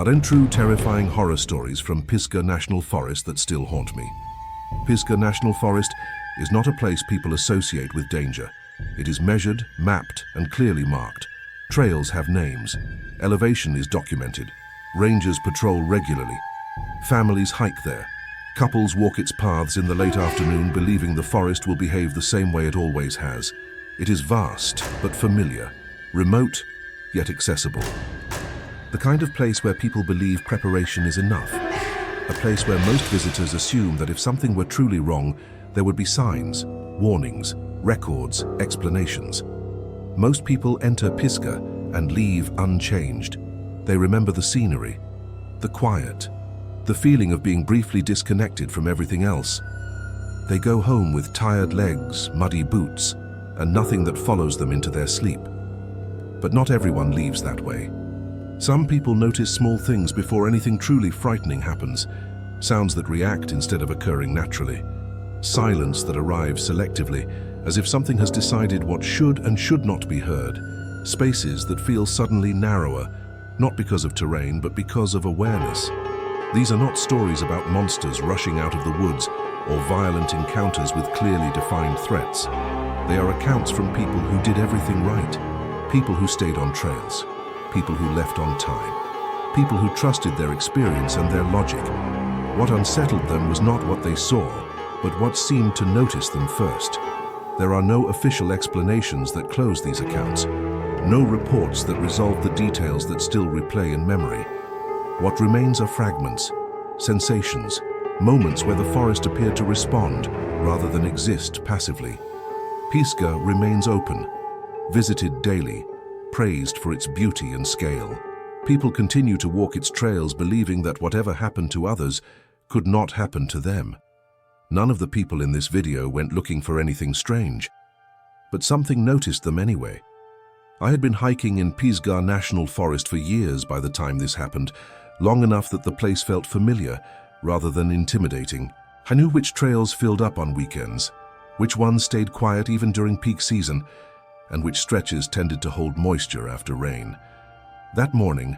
are then true terrifying horror stories from Pisgah National Forest that still haunt me. Pisgah National Forest is not a place people associate with danger. It is measured, mapped, and clearly marked. Trails have names. Elevation is documented. Rangers patrol regularly. Families hike there. Couples walk its paths in the late afternoon, believing the forest will behave the same way it always has. It is vast, but familiar. Remote, yet accessible. The kind of place where people believe preparation is enough. A place where most visitors assume that if something were truly wrong, there would be signs, warnings, records, explanations. Most people enter Pisgah and leave unchanged. They remember the scenery, the quiet, the feeling of being briefly disconnected from everything else. They go home with tired legs, muddy boots, and nothing that follows them into their sleep. But not everyone leaves that way. Some people notice small things before anything truly frightening happens. Sounds that react instead of occurring naturally. Silence that arrives selectively, as if something has decided what should and should not be heard. Spaces that feel suddenly narrower, not because of terrain, but because of awareness. These are not stories about monsters rushing out of the woods or violent encounters with clearly defined threats. They are accounts from people who did everything right. People who stayed on trails. People who left on time. People who trusted their experience and their logic. What unsettled them was not what they saw, but what seemed to notice them first. There are no official explanations that close these accounts. No reports that resolve the details that still replay in memory. What remains are fragments, sensations, moments where the forest appeared to respond rather than exist passively. Pisgah remains open, visited daily, praised for its beauty and scale. People continue to walk its trails believing that whatever happened to others could not happen to them. None of the people in this video went looking for anything strange, but something noticed them anyway. I had been hiking in Pisgah National Forest for years by the time this happened, long enough that the place felt familiar rather than intimidating. I knew which trails filled up on weekends, which ones stayed quiet even during peak season, and which stretches tended to hold moisture after rain. That morning,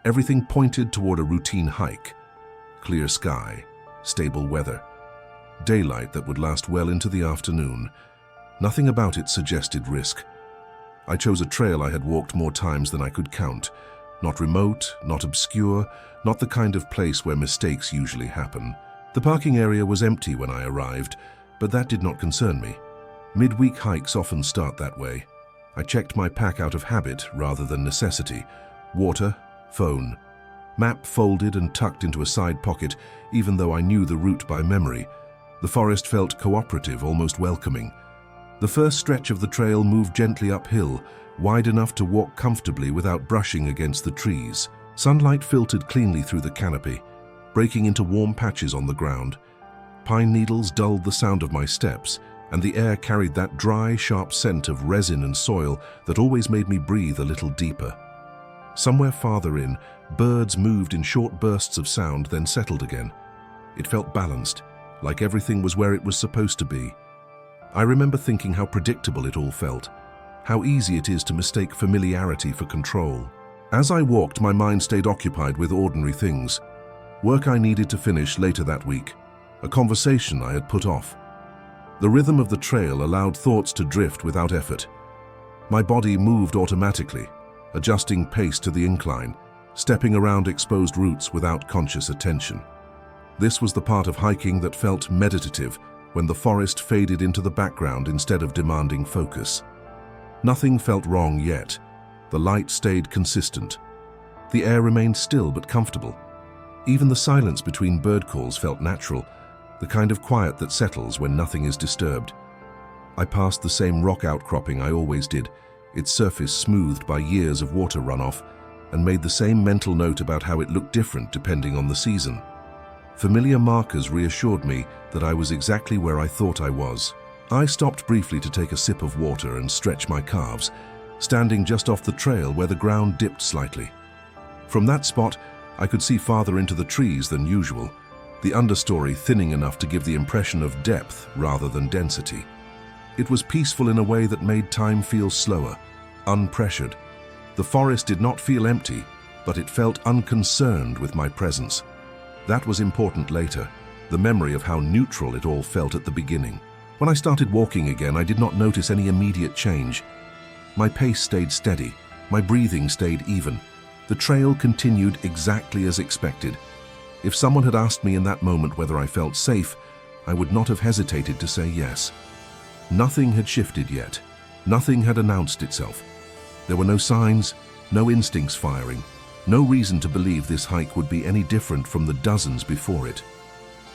everything pointed toward a routine hike. Clear sky, stable weather, daylight that would last well into the afternoon. Nothing about it suggested risk. I chose a trail I had walked more times than I could count. Not remote, not obscure, not the kind of place where mistakes usually happen. The parking area was empty when I arrived, but that did not concern me. Midweek hikes often start that way. I checked my pack out of habit rather than necessity. Water, phone. Map folded and tucked into a side pocket, even though I knew the route by memory. The forest felt cooperative, almost welcoming. The first stretch of the trail moved gently uphill, wide enough to walk comfortably without brushing against the trees. Sunlight filtered cleanly through the canopy, breaking into warm patches on the ground. Pine needles dulled the sound of my steps, and the air carried that dry, sharp scent of resin and soil that always made me breathe a little deeper. Somewhere farther in, birds moved in short bursts of sound, then settled again. It felt balanced, like everything was where it was supposed to be. I remember thinking how predictable it all felt, how easy it is to mistake familiarity for control. As I walked, my mind stayed occupied with ordinary things. Work I needed to finish later that week, a conversation I had put off. The rhythm of the trail allowed thoughts to drift without effort. My body moved automatically, adjusting pace to the incline, stepping around exposed roots without conscious attention. This was the part of hiking that felt meditative, when the forest faded into the background instead of demanding focus. Nothing felt wrong yet. The light stayed consistent. The air remained still but comfortable. Even the silence between bird calls felt natural, the kind of quiet that settles when nothing is disturbed. I passed the same rock outcropping I always did, its surface smoothed by years of water runoff, and made the same mental note about how it looked different depending on the season. Familiar markers reassured me that I was exactly where I thought I was. I stopped briefly to take a sip of water and stretch my calves, standing just off the trail where the ground dipped slightly. From that spot, I could see farther into the trees than usual, the understory thinning enough to give the impression of depth rather than density. It was peaceful in a way that made time feel slower, unpressured. The forest did not feel empty, but it felt unconcerned with my presence. That was important later, the memory of how neutral it all felt at the beginning. When I started walking again, I did not notice any immediate change. My pace stayed steady, my breathing stayed even. The trail continued exactly as expected. If someone had asked me in that moment whether I felt safe, I would not have hesitated to say yes. Nothing had shifted yet. Nothing had announced itself. There were no signs, no instincts firing, no reason to believe this hike would be any different from the dozens before it.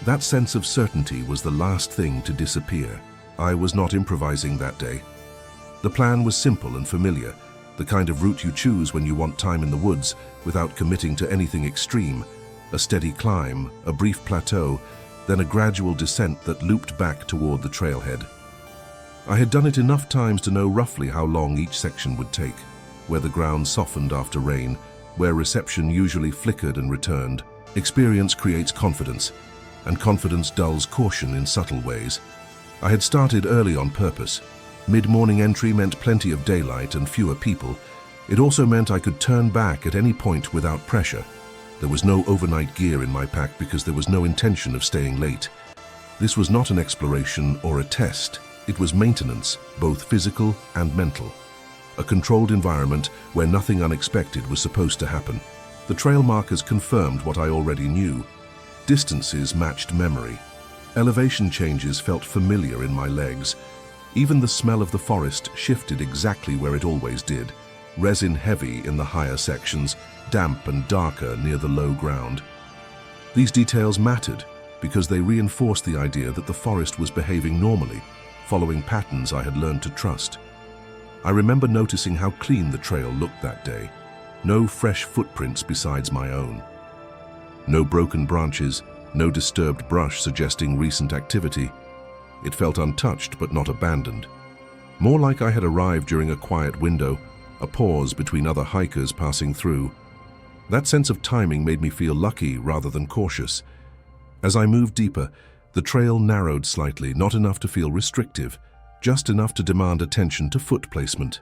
That sense of certainty was the last thing to disappear. I was not improvising that day. The plan was simple and familiar, the kind of route you choose when you want time in the woods without committing to anything extreme. A steady climb, a brief plateau, then a gradual descent that looped back toward the trailhead. I had done it enough times to know roughly how long each section would take, where the ground softened after rain, where reception usually flickered and returned. Experience creates confidence, and confidence dulls caution in subtle ways. I had started early on purpose. Mid-morning entry meant plenty of daylight and fewer people. It also meant I could turn back at any point without pressure. There was no overnight gear in my pack because there was no intention of staying late. This was not an exploration or a test. It was maintenance, both physical and mental. A controlled environment where nothing unexpected was supposed to happen. The trail markers confirmed what I already knew. Distances matched memory. Elevation changes felt familiar in my legs. Even the smell of the forest shifted exactly where it always did. Resin heavy in the higher sections, damp and darker near the low ground. These details mattered because they reinforced the idea that the forest was behaving normally, following patterns I had learned to trust. I remember noticing how clean the trail looked that day. No fresh footprints besides my own. No broken branches, no disturbed brush suggesting recent activity. It felt untouched but not abandoned. More like I had arrived during a quiet window, a pause between other hikers passing through. That sense of timing made me feel lucky rather than cautious. As I moved deeper, the trail narrowed slightly, not enough to feel restrictive, just enough to demand attention to foot placement.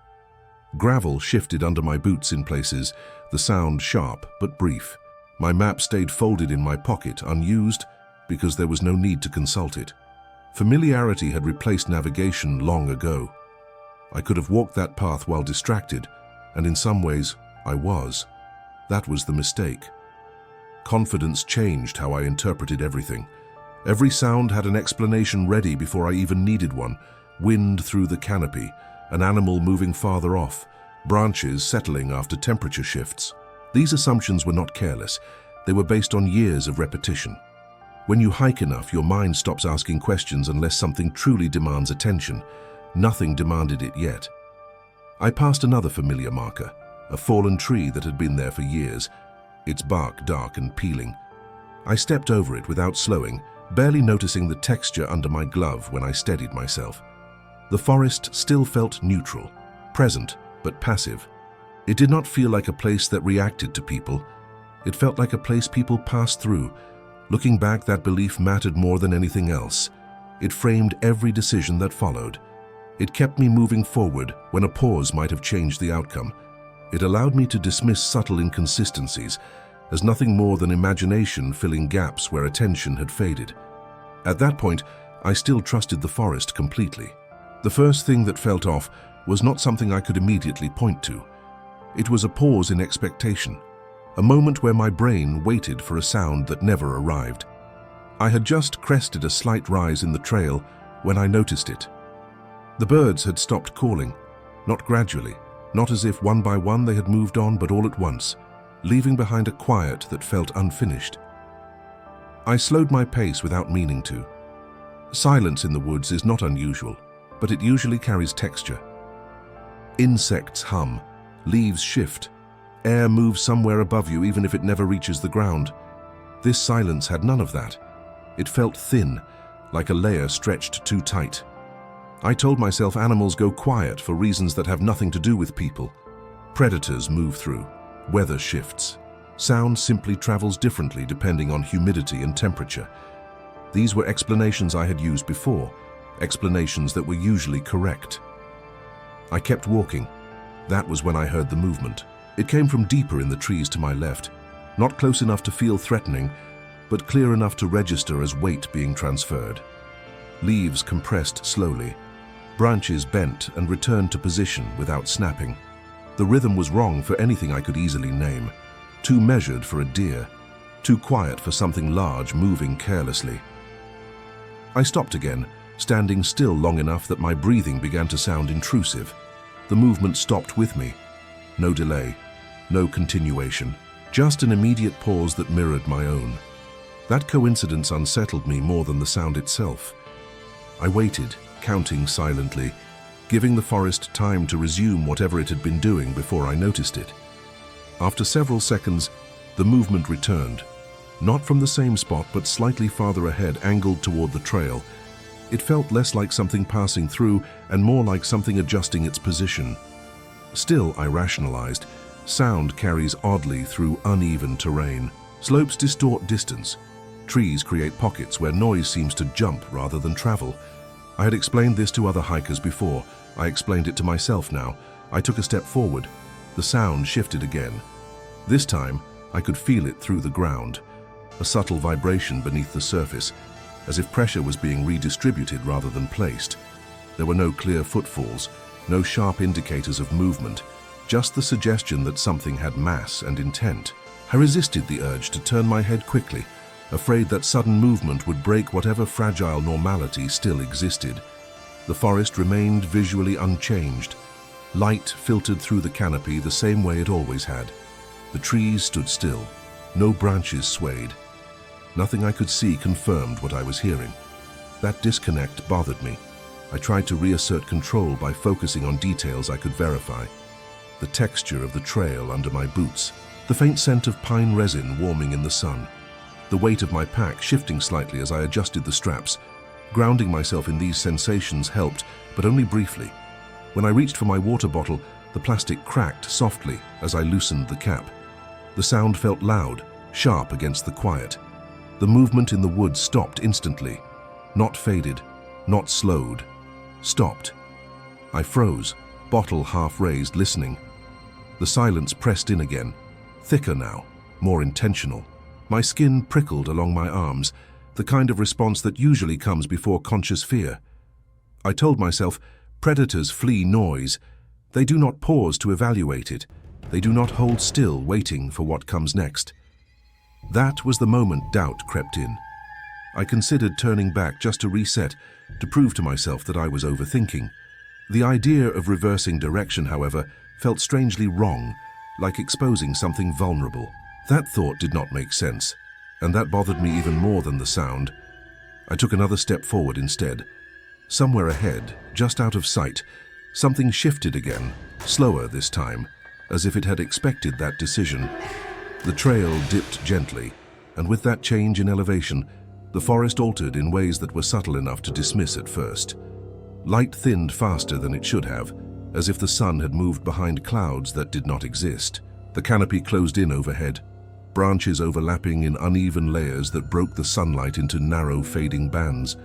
Gravel shifted under my boots in places, the sound sharp but brief. My map stayed folded in my pocket, unused, because there was no need to consult it. Familiarity had replaced navigation long ago. I could have walked that path while distracted, and in some ways, I was. That was the mistake. Confidence changed how I interpreted everything. Every sound had an explanation ready before I even needed one. Wind through the canopy, an animal moving farther off, branches settling after temperature shifts. These assumptions were not careless. They were based on years of repetition. When you hike enough, your mind stops asking questions unless something truly demands attention. Nothing demanded it yet. I passed another familiar marker, a fallen tree that had been there for years, its bark dark and peeling. I stepped over it without slowing, barely noticing the texture under my glove when I steadied myself. The forest still felt neutral, present but passive. It did not feel like a place that reacted to people. It felt like a place people passed through. Looking back, that belief mattered more than anything else. It framed every decision that followed. It kept me moving forward when a pause might have changed the outcome. It allowed me to dismiss subtle inconsistencies as nothing more than imagination filling gaps where attention had faded. At that point, I still trusted the forest completely. The first thing that felt off was not something I could immediately point to. It was a pause in expectation, a moment where my brain waited for a sound that never arrived. I had just crested a slight rise in the trail when I noticed it. The birds had stopped calling, not gradually, not as if one by one they had moved on, but all at once, leaving behind a quiet that felt unfinished. I slowed my pace without meaning to. Silence in the woods is not unusual, but it usually carries texture. Insects hum, leaves shift, air moves somewhere above you even if it never reaches the ground. This silence had none of that. It felt thin, like a layer stretched too tight. I told myself animals go quiet for reasons that have nothing to do with people. Predators move through, weather shifts. Sound simply travels differently depending on humidity and temperature. These were explanations I had used before, explanations that were usually correct. I kept walking. That was when I heard the movement. It came from deeper in the trees to my left, not close enough to feel threatening, but clear enough to register as weight being transferred. Leaves compressed slowly. Branches bent and returned to position without snapping. The rhythm was wrong for anything I could easily name. Too measured for a deer. Too quiet for something large moving carelessly. I stopped again, standing still long enough that my breathing began to sound intrusive. The movement stopped with me. No delay, no continuation, just an immediate pause that mirrored my own. That coincidence unsettled me more than the sound itself. I waited, counting silently, giving the forest time to resume whatever it had been doing before I noticed it. After several seconds, the movement returned, not from the same spot but slightly farther ahead, angled toward the trail. It felt less like something passing through and more like something adjusting its position. Still, I rationalized, sound carries oddly through uneven terrain. Slopes distort distance. Trees create pockets where noise seems to jump rather than travel. I had explained this to other hikers before. I explained it to myself now. I took a step forward. The sound shifted again. This time, I could feel it through the ground. A subtle vibration beneath the surface, as if pressure was being redistributed rather than placed. There were no clear footfalls, no sharp indicators of movement, just the suggestion that something had mass and intent. I resisted the urge to turn my head quickly, afraid that sudden movement would break whatever fragile normality still existed. The forest remained visually unchanged. Light filtered through the canopy the same way it always had. The trees stood still. No branches swayed. Nothing I could see confirmed what I was hearing. That disconnect bothered me. I tried to reassert control by focusing on details I could verify. The texture of the trail under my boots, the faint scent of pine resin warming in the sun, the weight of my pack shifting slightly as I adjusted the straps. Grounding myself in these sensations helped, but only briefly. When I reached for my water bottle, the plastic cracked softly as I loosened the cap. The sound felt loud, sharp against the quiet. The movement in the woods stopped instantly. Not faded, not slowed. Stopped. I froze, bottle half raised, listening. The silence pressed in again, thicker now, more intentional. My skin prickled along my arms, the kind of response that usually comes before conscious fear. I told myself, predators flee noise. They do not pause to evaluate it. They do not hold still, waiting for what comes next. That was the moment doubt crept in. I considered turning back just to reset, to prove to myself that I was overthinking. The idea of reversing direction, however, felt strangely wrong, like exposing something vulnerable. That thought did not make sense, and that bothered me even more than the sound. I took another step forward instead. Somewhere ahead, just out of sight, something shifted again, slower this time, as if it had expected that decision. The trail dipped gently, and with that change in elevation, the forest altered in ways that were subtle enough to dismiss at first. Light thinned faster than it should have, as if the sun had moved behind clouds that did not exist. The canopy closed in overhead, branches overlapping in uneven layers that broke the sunlight into narrow, fading bands.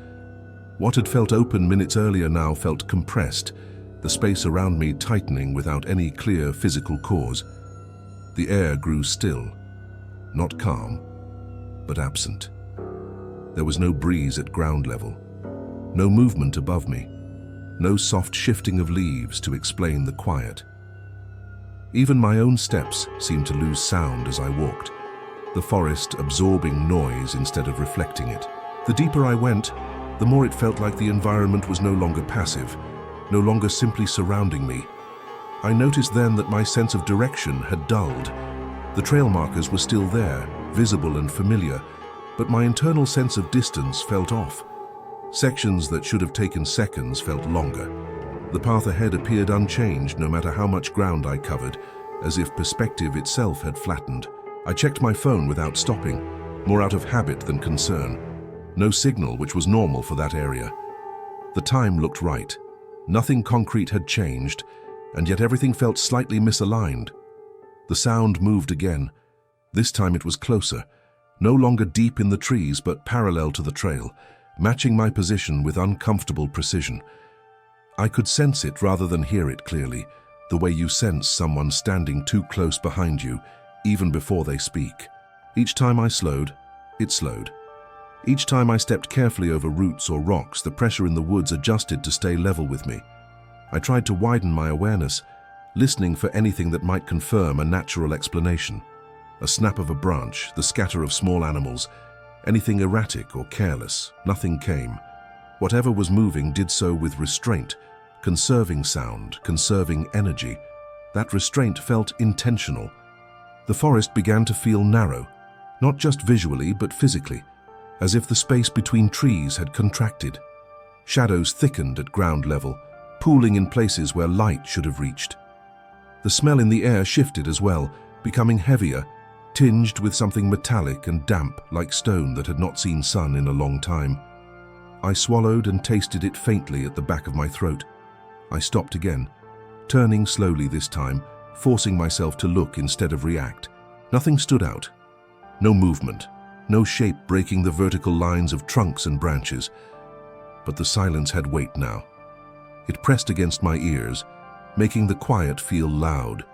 What had felt open minutes earlier now felt compressed, the space around me tightening without any clear physical cause. The air grew still, not calm, but absent. There was no breeze at ground level, no movement above me, no soft shifting of leaves to explain the quiet. Even my own steps seemed to lose sound as I walked, the forest absorbing noise instead of reflecting it. The deeper I went, the more it felt like the environment was no longer passive, no longer simply surrounding me. I noticed then that my sense of direction had dulled. The trail markers were still there, visible and familiar, but my internal sense of distance felt off. Sections that should have taken seconds felt longer. The path ahead appeared unchanged no matter how much ground I covered, as if perspective itself had flattened. I checked my phone without stopping, more out of habit than concern. No signal, which was normal for that area. The time looked right. Nothing concrete had changed, and yet everything felt slightly misaligned. The sound moved again. This time it was closer, no longer deep in the trees but parallel to the trail, matching my position with uncomfortable precision. I could sense it rather than hear it clearly, the way you sense someone standing too close behind you, even before they speak. Each time I slowed, it slowed. Each time I stepped carefully over roots or rocks, the pressure in the woods adjusted to stay level with me. I tried to widen my awareness, listening for anything that might confirm a natural explanation. A snap of a branch, the scatter of small animals, anything erratic or careless, nothing came. Whatever was moving did so with restraint, conserving sound, conserving energy. That restraint felt intentional. The forest began to feel narrow, not just visually but physically, as if the space between trees had contracted. Shadows thickened at ground level, pooling in places where light should have reached. The smell in the air shifted as well, becoming heavier, tinged with something metallic and damp like stone that had not seen sun in a long time. I swallowed and tasted it faintly at the back of my throat. I stopped again, turning slowly this time, forcing myself to look instead of react. Nothing stood out. No movement, no shape breaking the vertical lines of trunks and branches. But the silence had weight now. It pressed against my ears, making the quiet feel loud.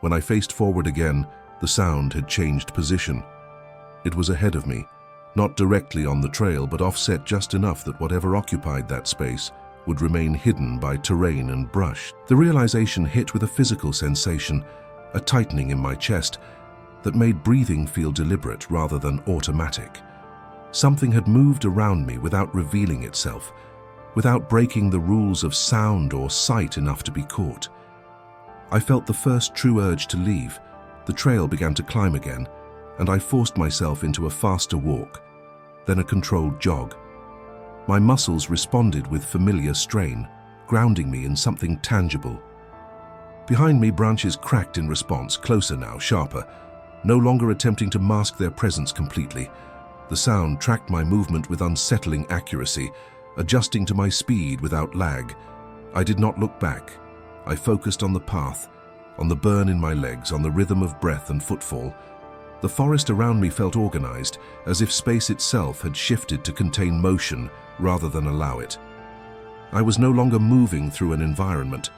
When I faced forward again, the sound had changed position. It was ahead of me, not directly on the trail, but offset just enough that whatever occupied that space would remain hidden by terrain and brush. The realization hit with a physical sensation, a tightening in my chest that made breathing feel deliberate rather than automatic. Something had moved around me without revealing itself, without breaking the rules of sound or sight enough to be caught. I felt the first true urge to leave. The trail began to climb again, and I forced myself into a faster walk, then a controlled jog. My muscles responded with familiar strain, grounding me in something tangible. Behind me, branches cracked in response, closer now, sharper, no longer attempting to mask their presence completely. The sound tracked my movement with unsettling accuracy, adjusting to my speed without lag. I did not look back. I focused on the path, on the burn in my legs, on the rhythm of breath and footfall. The forest around me felt organized, as if space itself had shifted to contain motion rather than allow it. I was no longer moving through an environment.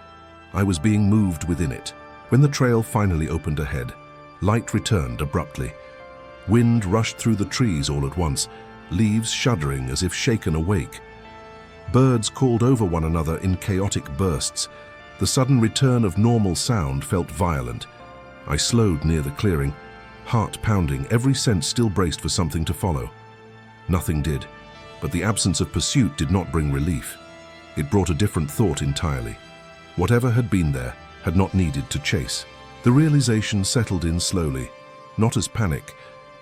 I was being moved within it. When the trail finally opened ahead, light returned abruptly. Wind rushed through the trees all at once, leaves shuddering as if shaken awake. Birds called over one another in chaotic bursts. The sudden return of normal sound felt violent. I slowed near the clearing, heart pounding, every sense still braced for something to follow. Nothing did, but the absence of pursuit did not bring relief. It brought a different thought entirely. Whatever had been there had not needed to chase. The realization settled in slowly, not as panic,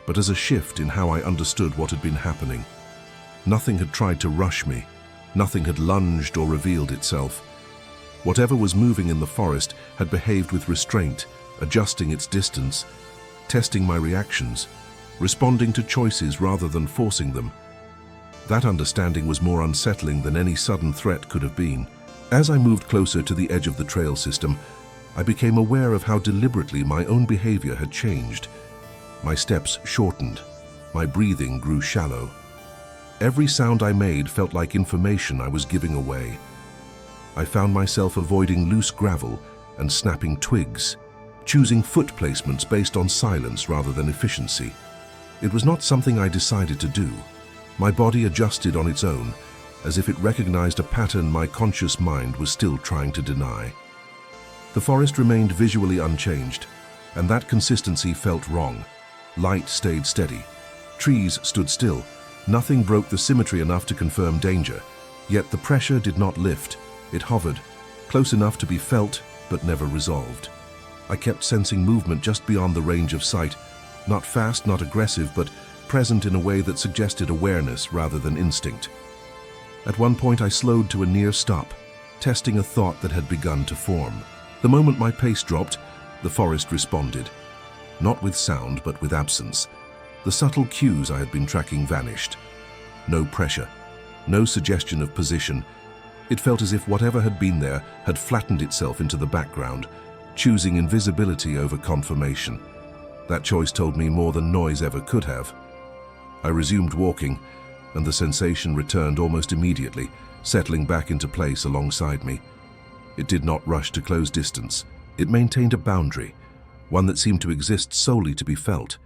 but as a shift in how I understood what had been happening. Nothing had tried to rush me. Nothing had lunged or revealed itself. Whatever was moving in the forest had behaved with restraint, adjusting its distance, testing my reactions, responding to choices rather than forcing them. That understanding was more unsettling than any sudden threat could have been. As I moved closer to the edge of the trail system, I became aware of how deliberately my own behavior had changed. My steps shortened. My breathing grew shallow. Every sound I made felt like information I was giving away. I found myself avoiding loose gravel and snapping twigs, choosing foot placements based on silence rather than efficiency. It was not something I decided to do. My body adjusted on its own, as if it recognized a pattern my conscious mind was still trying to deny. The forest remained visually unchanged, and that consistency felt wrong. Light stayed steady. Trees stood still. Nothing broke the symmetry enough to confirm danger. Yet the pressure did not lift. It hovered, close enough to be felt, but never resolved. I kept sensing movement just beyond the range of sight, not fast, not aggressive, but present in a way that suggested awareness rather than instinct. At one point I slowed to a near stop, testing a thought that had begun to form. The moment my pace dropped, the forest responded. Not with sound, but with absence. The subtle cues I had been tracking vanished. No pressure, no suggestion of position. It felt as if whatever had been there had flattened itself into the background, choosing invisibility over confirmation. That choice told me more than noise ever could have. I resumed walking, and the sensation returned almost immediately, settling back into place alongside me. It did not rush to close distance. It maintained a boundary, one that seemed to exist solely to be felt.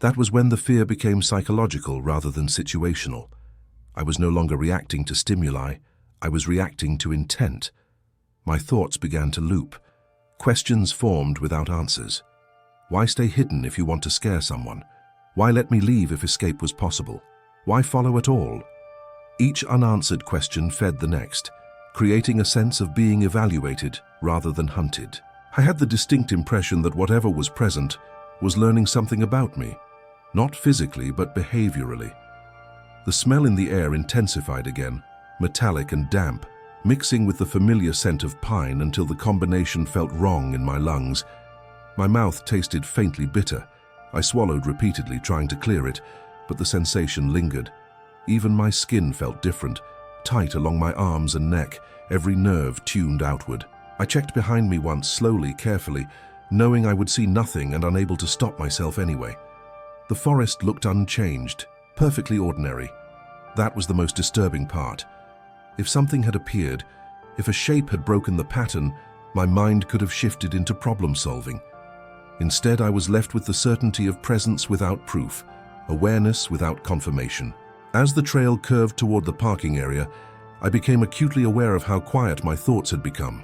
That was when the fear became psychological rather than situational. I was no longer reacting to stimuli. I was reacting to intent. My thoughts began to loop. Questions formed without answers. Why stay hidden if you want to scare someone? Why let me leave if escape was possible? Why follow at all? Each unanswered question fed the next, creating a sense of being evaluated rather than hunted. I had the distinct impression that whatever was present was learning something about me, not physically but behaviorally. The smell in the air intensified again, metallic and damp, mixing with the familiar scent of pine until the combination felt wrong in my lungs. My mouth tasted faintly bitter. I swallowed repeatedly, trying to clear it, but the sensation lingered. Even my skin felt different, tight along my arms and neck, every nerve tuned outward. I checked behind me once, slowly, carefully, knowing I would see nothing and unable to stop myself anyway. The forest looked unchanged, perfectly ordinary. That was the most disturbing part. If something had appeared, if a shape had broken the pattern, my mind could have shifted into problem-solving. Instead, I was left with the certainty of presence without proof, awareness without confirmation. As the trail curved toward the parking area, I became acutely aware of how quiet my thoughts had become.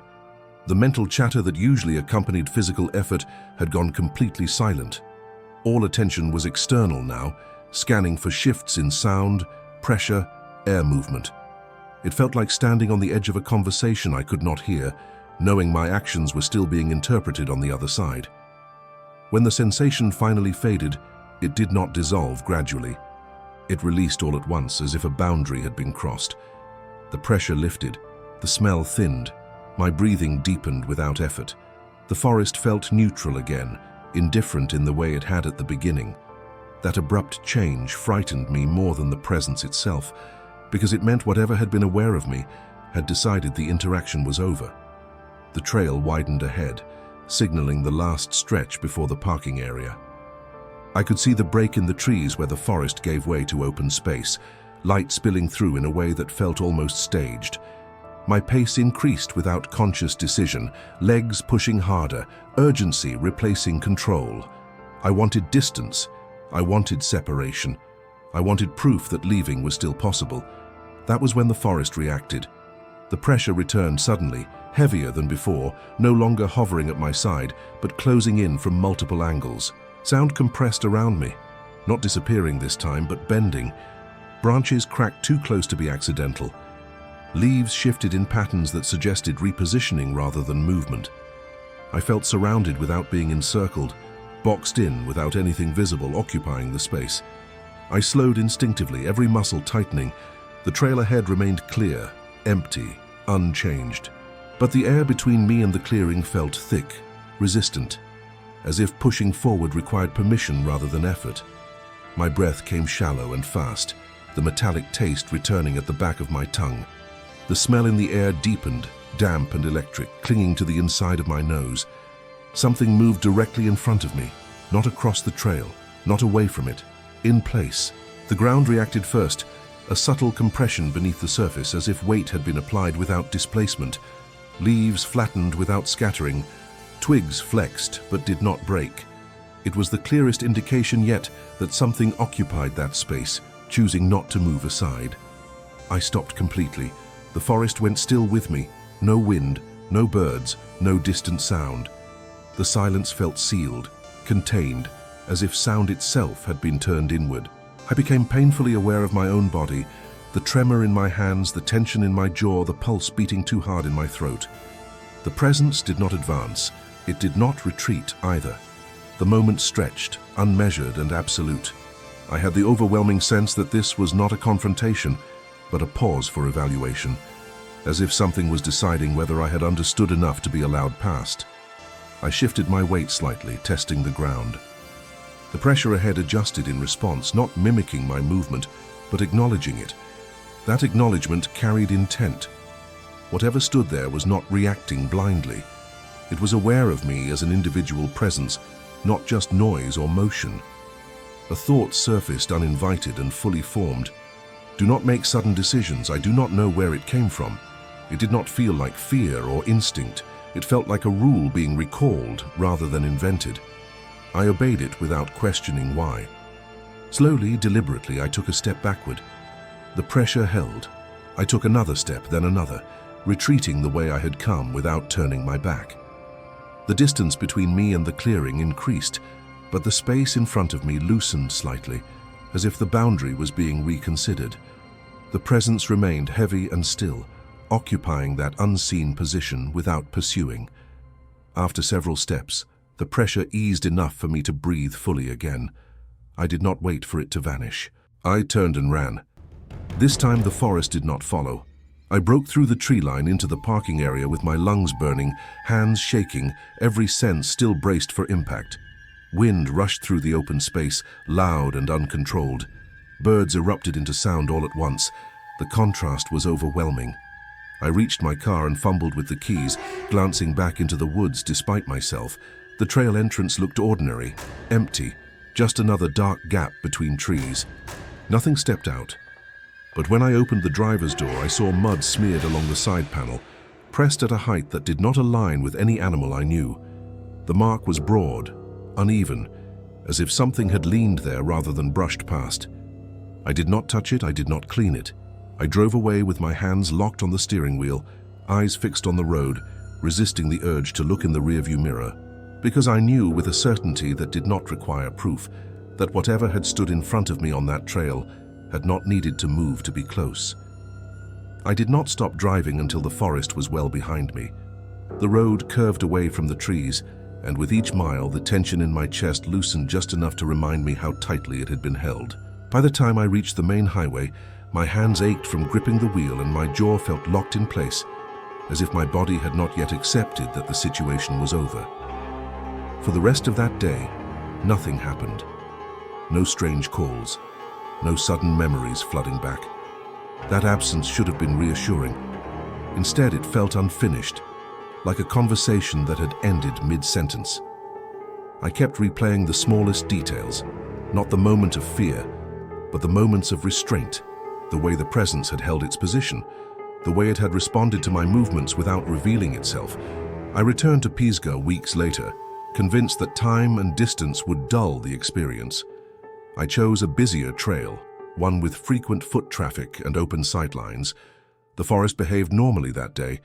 The mental chatter that usually accompanied physical effort had gone completely silent. All attention was external now, scanning for shifts in sound, pressure, air movement. It felt like standing on the edge of a conversation I could not hear, knowing my actions were still being interpreted on the other side. When the sensation finally faded, it did not dissolve gradually. It released all at once, as if a boundary had been crossed. The pressure lifted, the smell thinned, my breathing deepened without effort. The forest felt neutral again, indifferent in the way it had at the beginning. That abrupt change frightened me more than the presence itself, because it meant whatever had been aware of me had decided the interaction was over. The trail widened ahead, signaling the last stretch before the parking area. I could see the break in the trees where the forest gave way to open space, light spilling through in a way that felt almost staged. My pace increased without conscious decision, legs pushing harder, urgency replacing control. I wanted distance. I wanted separation. I wanted proof that leaving was still possible. That was when the forest reacted. The pressure returned suddenly, heavier than before, no longer hovering at my side, but closing in from multiple angles. Sound compressed around me, not disappearing this time, but bending. Branches cracked too close to be accidental. Leaves shifted in patterns that suggested repositioning rather than movement. I felt surrounded without being encircled, boxed in without anything visible occupying the space. I slowed instinctively, every muscle tightening. The trail ahead remained clear, empty, unchanged. But the air between me and the clearing felt thick, resistant, as if pushing forward required permission rather than effort. My breath came shallow and fast, the metallic taste returning at the back of my tongue. The smell in the air deepened, damp and electric, clinging to the inside of my nose. Something moved directly in front of me, not across the trail, not away from it, in place. The ground reacted first, a subtle compression beneath the surface, as if weight had been applied without displacement. Leaves flattened without scattering. Twigs flexed but did not break. It was the clearest indication yet that something occupied that space, choosing not to move aside. I stopped completely. The forest went still with me. No wind, no birds, no distant sound. The silence felt sealed, contained, as if sound itself had been turned inward. I became painfully aware of my own body, the tremor in my hands, the tension in my jaw, the pulse beating too hard in my throat. The presence did not advance. It did not retreat either. The moment stretched, unmeasured and absolute. I had the overwhelming sense that this was not a confrontation, but a pause for evaluation, as if something was deciding whether I had understood enough to be allowed past. I shifted my weight slightly, testing the ground. The pressure ahead adjusted in response, not mimicking my movement, but acknowledging it. That acknowledgement carried intent. Whatever stood there was not reacting blindly. It was aware of me as an individual presence, not just noise or motion. A thought surfaced uninvited and fully formed. Do not make sudden decisions. I do not know where it came from. It did not feel like fear or instinct. It felt like a rule being recalled rather than invented. I obeyed it without questioning why. Slowly, deliberately, I took a step backward. The pressure held. I took another step, then another, retreating the way I had come without turning my back. The distance between me and the clearing increased, but the space in front of me loosened slightly, as if the boundary was being reconsidered. The presence remained heavy and still, occupying that unseen position without pursuing. After several steps, the pressure eased enough for me to breathe fully again. I did not wait for it to vanish. I turned and ran. This time the forest did not follow. I broke through the tree line into the parking area with my lungs burning, hands shaking, every sense still braced for impact. Wind rushed through the open space, loud and uncontrolled. Birds erupted into sound all at once. The contrast was overwhelming. I reached my car and fumbled with the keys, glancing back into the woods despite myself. The trail entrance looked ordinary, empty, just another dark gap between trees. Nothing stepped out. But when I opened the driver's door, I saw mud smeared along the side panel, pressed at a height that did not align with any animal I knew. The mark was broad, uneven, as if something had leaned there rather than brushed past. I did not touch it, I did not clean it. I drove away with my hands locked on the steering wheel, eyes fixed on the road, resisting the urge to look in the rearview mirror, because I knew with a certainty that did not require proof that whatever had stood in front of me on that trail had not needed to move to be close. I did not stop driving until the forest was well behind me. The road curved away from the trees, and with each mile the tension in my chest loosened just enough to remind me how tightly it had been held. By the time I reached the main highway, my hands ached from gripping the wheel and my jaw felt locked in place, as if my body had not yet accepted that the situation was over. For the rest of that day, nothing happened. No strange calls, no sudden memories flooding back. That absence should have been reassuring. Instead, it felt unfinished, like a conversation that had ended mid-sentence. I kept replaying the smallest details, not the moment of fear, but the moments of restraint, the way the presence had held its position, the way it had responded to my movements without revealing itself. I returned to Pisgah weeks later, convinced that time and distance would dull the experience. I chose a busier trail, one with frequent foot traffic and open sightlines. The forest behaved normally that day.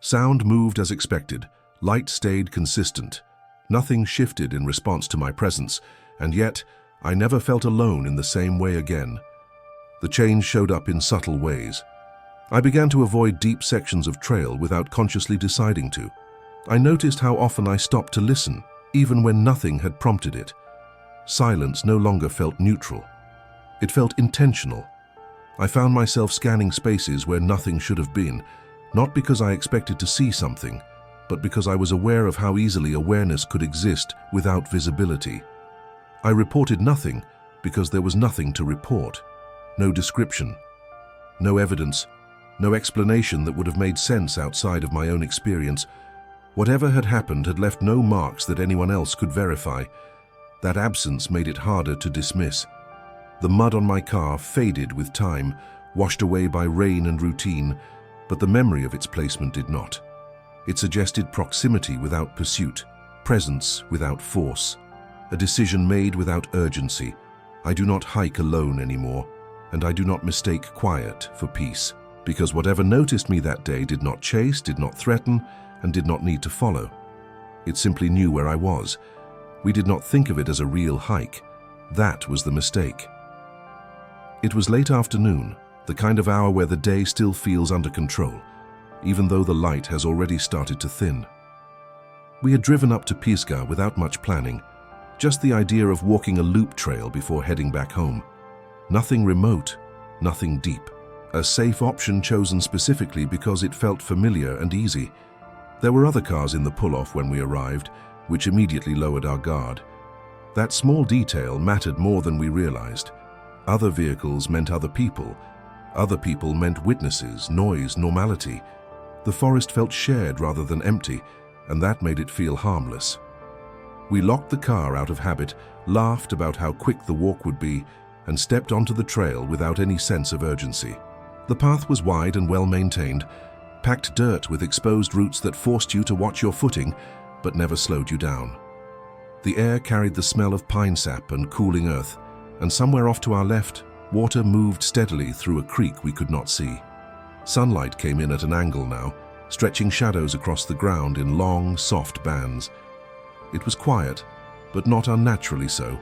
Sound moved as expected, light stayed consistent. Nothing shifted in response to my presence, and yet I never felt alone in the same way again. The change showed up in subtle ways. I began to avoid deep sections of trail without consciously deciding to. I noticed how often I stopped to listen, even when nothing had prompted it. Silence no longer felt neutral. It felt intentional. I found myself scanning spaces where nothing should have been, not because I expected to see something, but because I was aware of how easily awareness could exist without visibility. I reported nothing because there was nothing to report. No description, no evidence, no explanation that would have made sense outside of my own experience. Whatever had happened had left no marks that anyone else could verify. That absence made it harder to dismiss. The mud on my car faded with time, washed away by rain and routine, but the memory of its placement did not. It suggested proximity without pursuit, presence without force, a decision made without urgency. I do not hike alone anymore, and I do not mistake quiet for peace, because whatever noticed me that day did not chase, did not threaten, and did not need to follow. It simply knew where I was. We did not think of it as a real hike. That was the mistake. It was late afternoon, the kind of hour where the day still feels under control, even though the light has already started to thin. We had driven up to Pisgah without much planning, just the idea of walking a loop trail before heading back home. Nothing remote, nothing deep. A safe option chosen specifically because it felt familiar and easy. There were other cars in the pull-off when we arrived, which immediately lowered our guard. That small detail mattered more than we realized. Other vehicles meant other people. Other people meant witnesses, noise, normality. The forest felt shared rather than empty, and that made it feel harmless. We locked the car out of habit, laughed about how quick the walk would be, and stepped onto the trail without any sense of urgency. The path was wide and well maintained, packed dirt with exposed roots that forced you to watch your footing, but never slowed you down. The air carried the smell of pine sap and cooling earth, and somewhere off to our left, water moved steadily through a creek we could not see. Sunlight came in at an angle now, stretching shadows across the ground in long, soft bands. It was quiet, but not unnaturally so.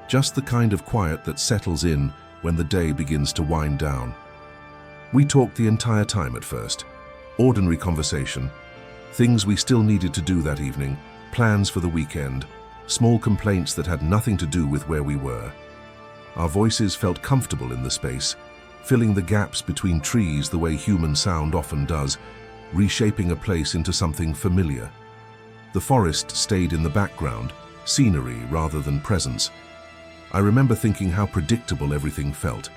Just the kind of quiet that settles in when the day begins to wind down. We talked the entire time at first. Ordinary conversation, things we still needed to do that evening, plans for the weekend, small complaints that had nothing to do with where we were. Our voices felt comfortable in the space, filling the gaps between trees the way human sound often does, reshaping a place into something familiar. The forest stayed in the background, scenery rather than presence. I remember thinking how predictable everything felt.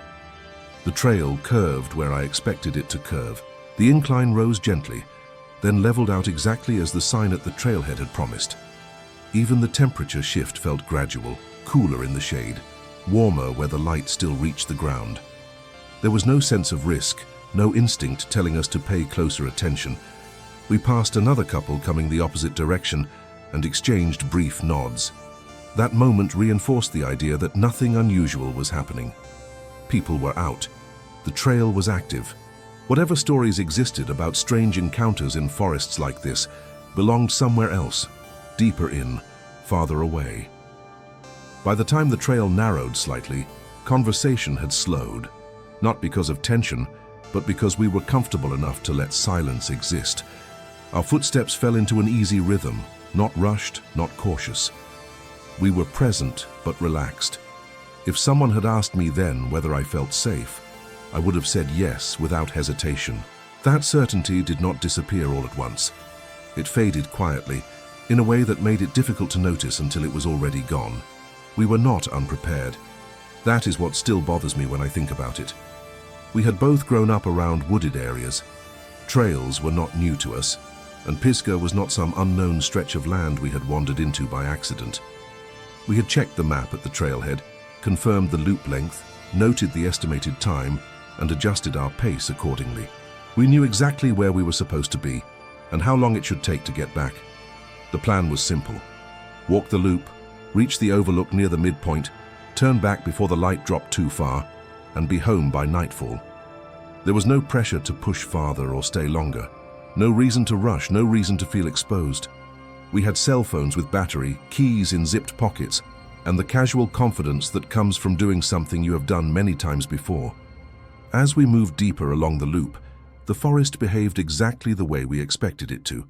The trail curved where I expected it to curve. The incline rose gently, then leveled out exactly as the sign at the trailhead had promised. Even the temperature shift felt gradual, cooler in the shade, warmer where the light still reached the ground. There was no sense of risk, no instinct telling us to pay closer attention. We passed another couple coming the opposite direction and exchanged brief nods. That moment reinforced the idea that nothing unusual was happening. People were out. The trail was active. Whatever stories existed about strange encounters in forests like this belonged somewhere else, deeper in, farther away. By the time the trail narrowed slightly, conversation had slowed, not because of tension, but because we were comfortable enough to let silence exist. Our footsteps fell into an easy rhythm, not rushed, not cautious. We were present but relaxed. If someone had asked me then whether I felt safe, I would have said yes without hesitation. That certainty did not disappear all at once. It faded quietly, in a way that made it difficult to notice until it was already gone. We were not unprepared. That is what still bothers me when I think about it. We had both grown up around wooded areas. Trails were not new to us, and Pisgah was not some unknown stretch of land we had wandered into by accident. We had checked the map at the trailhead, confirmed the loop length, noted the estimated time, and adjusted our pace accordingly. We knew exactly where we were supposed to be and how long it should take to get back. The plan was simple. Walk the loop, reach the overlook near the midpoint, turn back before the light dropped too far, and be home by nightfall. There was no pressure to push farther or stay longer. No reason to rush, no reason to feel exposed. We had cell phones with battery, keys in zipped pockets, and the casual confidence that comes from doing something you have done many times before. As we moved deeper along the loop, the forest behaved exactly the way we expected it to.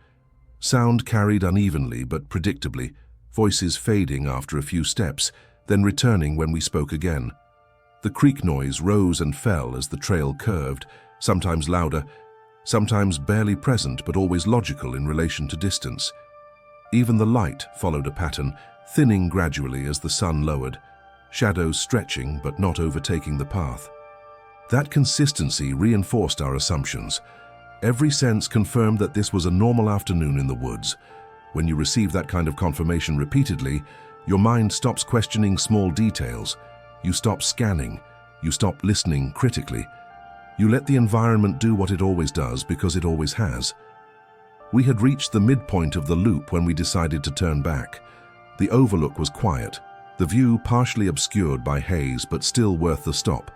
Sound carried unevenly but predictably, voices fading after a few steps, then returning when we spoke again. The creek noise rose and fell as the trail curved, sometimes louder, sometimes barely present but always logical in relation to distance. Even the light followed a pattern, thinning gradually as the sun lowered, shadows stretching but not overtaking the path. That consistency reinforced our assumptions. Every sense confirmed that this was a normal afternoon in the woods. When you receive that kind of confirmation repeatedly, your mind stops questioning small details. You stop scanning. You stop listening critically. You let the environment do what it always does because it always has. We had reached the midpoint of the loop when we decided to turn back. The overlook was quiet, the view partially obscured by haze but still worth the stop.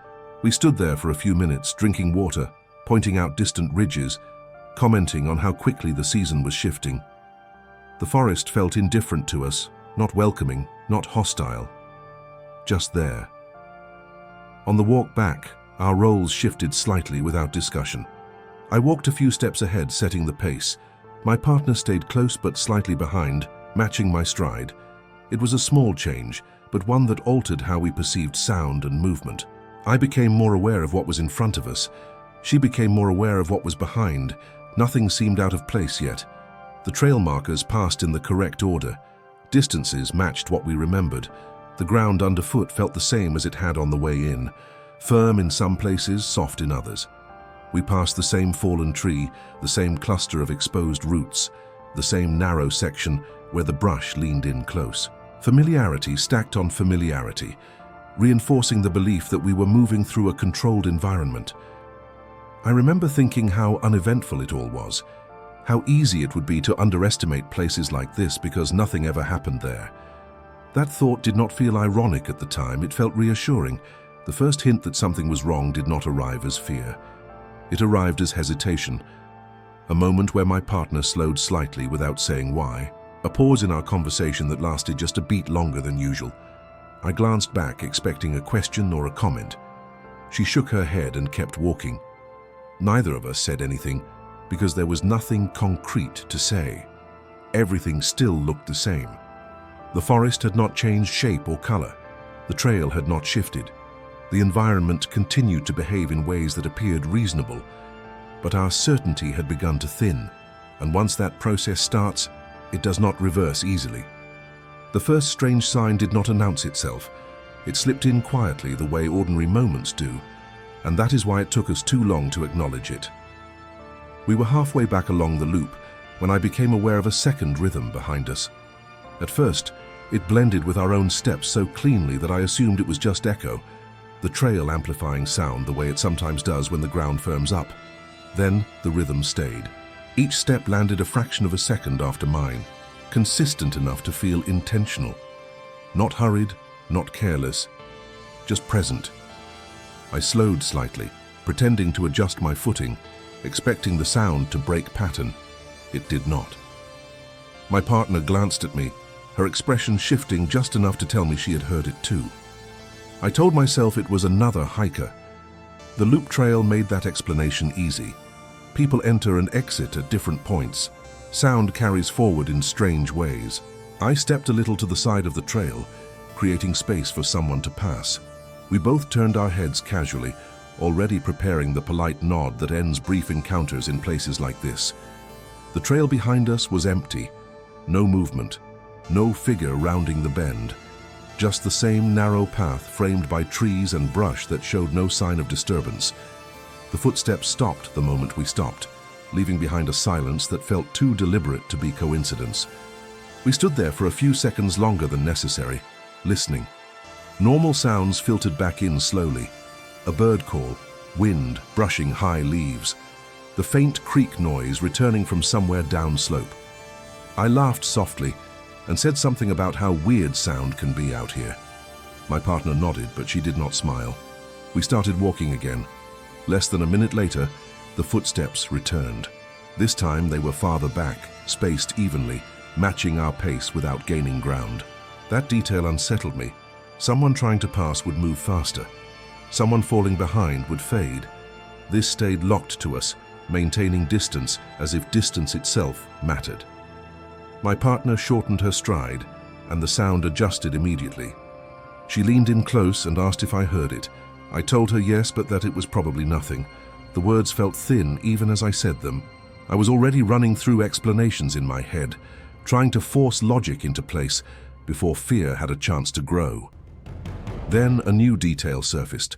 We stood there for a few minutes, drinking water, pointing out distant ridges, commenting on how quickly the season was shifting. The forest felt indifferent to us, not welcoming, not hostile. Just there. On the walk back, our roles shifted slightly without discussion. I walked a few steps ahead, setting the pace. My partner stayed close but slightly behind, matching my stride. It was a small change, but one that altered how we perceived sound and movement. I became more aware of what was in front of us. She became more aware of what was behind. Nothing seemed out of place yet. The trail markers passed in the correct order. Distances matched what we remembered. The ground underfoot felt the same as it had on the way in, firm in some places, soft in others. We passed the same fallen tree, the same cluster of exposed roots, the same narrow section where the brush leaned in close. Familiarity stacked on familiarity, reinforcing the belief that we were moving through a controlled environment. I remember thinking how uneventful it all was, how easy it would be to underestimate places like this because nothing ever happened there. That thought did not feel ironic at the time, it felt reassuring. The first hint that something was wrong did not arrive as fear. It arrived as hesitation, a moment where my partner slowed slightly without saying why, a pause in our conversation that lasted just a beat longer than usual. I glanced back, expecting a question or a comment. She shook her head and kept walking. Neither of us said anything, because there was nothing concrete to say. Everything still looked the same. The forest had not changed shape or color. The trail had not shifted. The environment continued to behave in ways that appeared reasonable, but our certainty had begun to thin, and once that process starts, it does not reverse easily. The first strange sign did not announce itself. It slipped in quietly the way ordinary moments do, and that is why it took us too long to acknowledge it. We were halfway back along the loop when I became aware of a second rhythm behind us. At first, it blended with our own steps so cleanly that I assumed it was just echo, the trail amplifying sound the way it sometimes does when the ground firms up. Then the rhythm stayed. Each step landed a fraction of a second after mine, consistent enough to feel intentional. Not hurried, not careless, just present. I slowed slightly, pretending to adjust my footing, expecting the sound to break pattern. It did not. My partner glanced at me, her expression shifting just enough to tell me she had heard it too. I told myself it was another hiker. The loop trail made that explanation easy. People enter and exit at different points. Sound carries forward in strange ways. I stepped a little to the side of the trail, creating space for someone to pass. We both turned our heads casually, already preparing the polite nod that ends brief encounters in places like this. The trail behind us was empty. No movement, no figure rounding the bend. Just the same narrow path framed by trees and brush that showed no sign of disturbance. The footsteps stopped the moment we stopped, leaving behind a silence that felt too deliberate to be coincidence. We stood there for a few seconds longer than necessary, listening. Normal sounds filtered back in slowly. A bird call, wind brushing high leaves, the faint creak noise returning from somewhere downslope. I laughed softly and said something about how weird sound can be out here. My partner nodded, but she did not smile. We started walking again. Less than a minute later, the footsteps returned. This time they were farther back, spaced evenly, matching our pace without gaining ground. That detail unsettled me. Someone trying to pass would move faster. Someone falling behind would fade. This stayed locked to us, maintaining distance as if distance itself mattered. My partner shortened her stride, and the sound adjusted immediately. She leaned in close and asked if I heard it. I told her yes, but that it was probably nothing. The words felt thin even as I said them. I was already running through explanations in my head, trying to force logic into place before fear had a chance to grow. Then a new detail surfaced.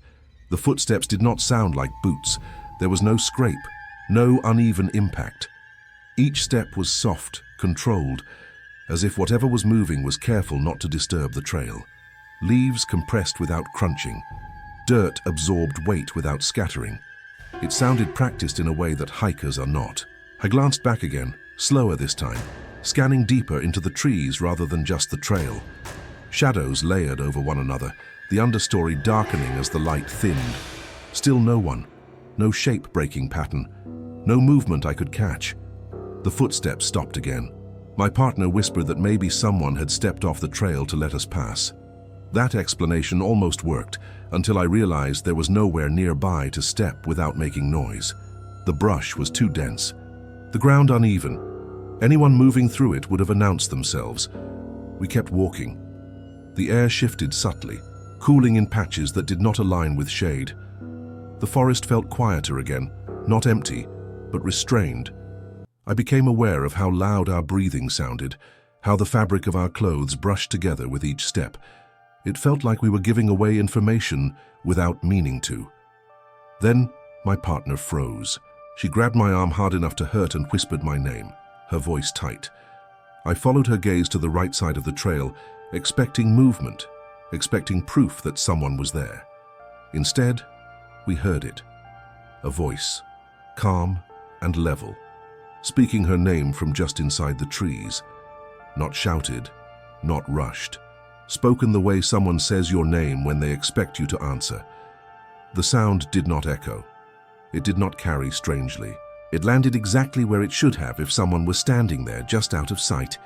The footsteps did not sound like boots. There was no scrape, no uneven impact. Each step was soft, controlled, as if whatever was moving was careful not to disturb the trail. Leaves compressed without crunching. Dirt absorbed weight without scattering. It sounded practiced in a way that hikers are not. I glanced back again, slower this time, scanning deeper into the trees rather than just the trail. Shadows layered over one another, the understory darkening as the light thinned. Still no one, no shape-breaking pattern, no movement I could catch. The footsteps stopped again. My partner whispered that maybe someone had stepped off the trail to let us pass. That explanation almost worked, until I realized there was nowhere nearby to step without making noise. The brush was too dense, the ground uneven. Anyone moving through it would have announced themselves. We kept walking. The air shifted subtly, cooling in patches that did not align with shade. The forest felt quieter again, not empty, but restrained. I became aware of how loud our breathing sounded, how the fabric of our clothes brushed together with each step. It felt like we were giving away information without meaning to. Then my partner froze. She grabbed my arm hard enough to hurt and whispered my name, her voice tight. I followed her gaze to the right side of the trail, expecting movement, expecting proof that someone was there. Instead, we heard it. A voice, calm and level, speaking her name from just inside the trees. Not shouted, not rushed. Spoken the way someone says your name when they expect you to answer. The sound did not echo. It did not carry strangely. It landed exactly where it should have if someone was standing there just out of sight.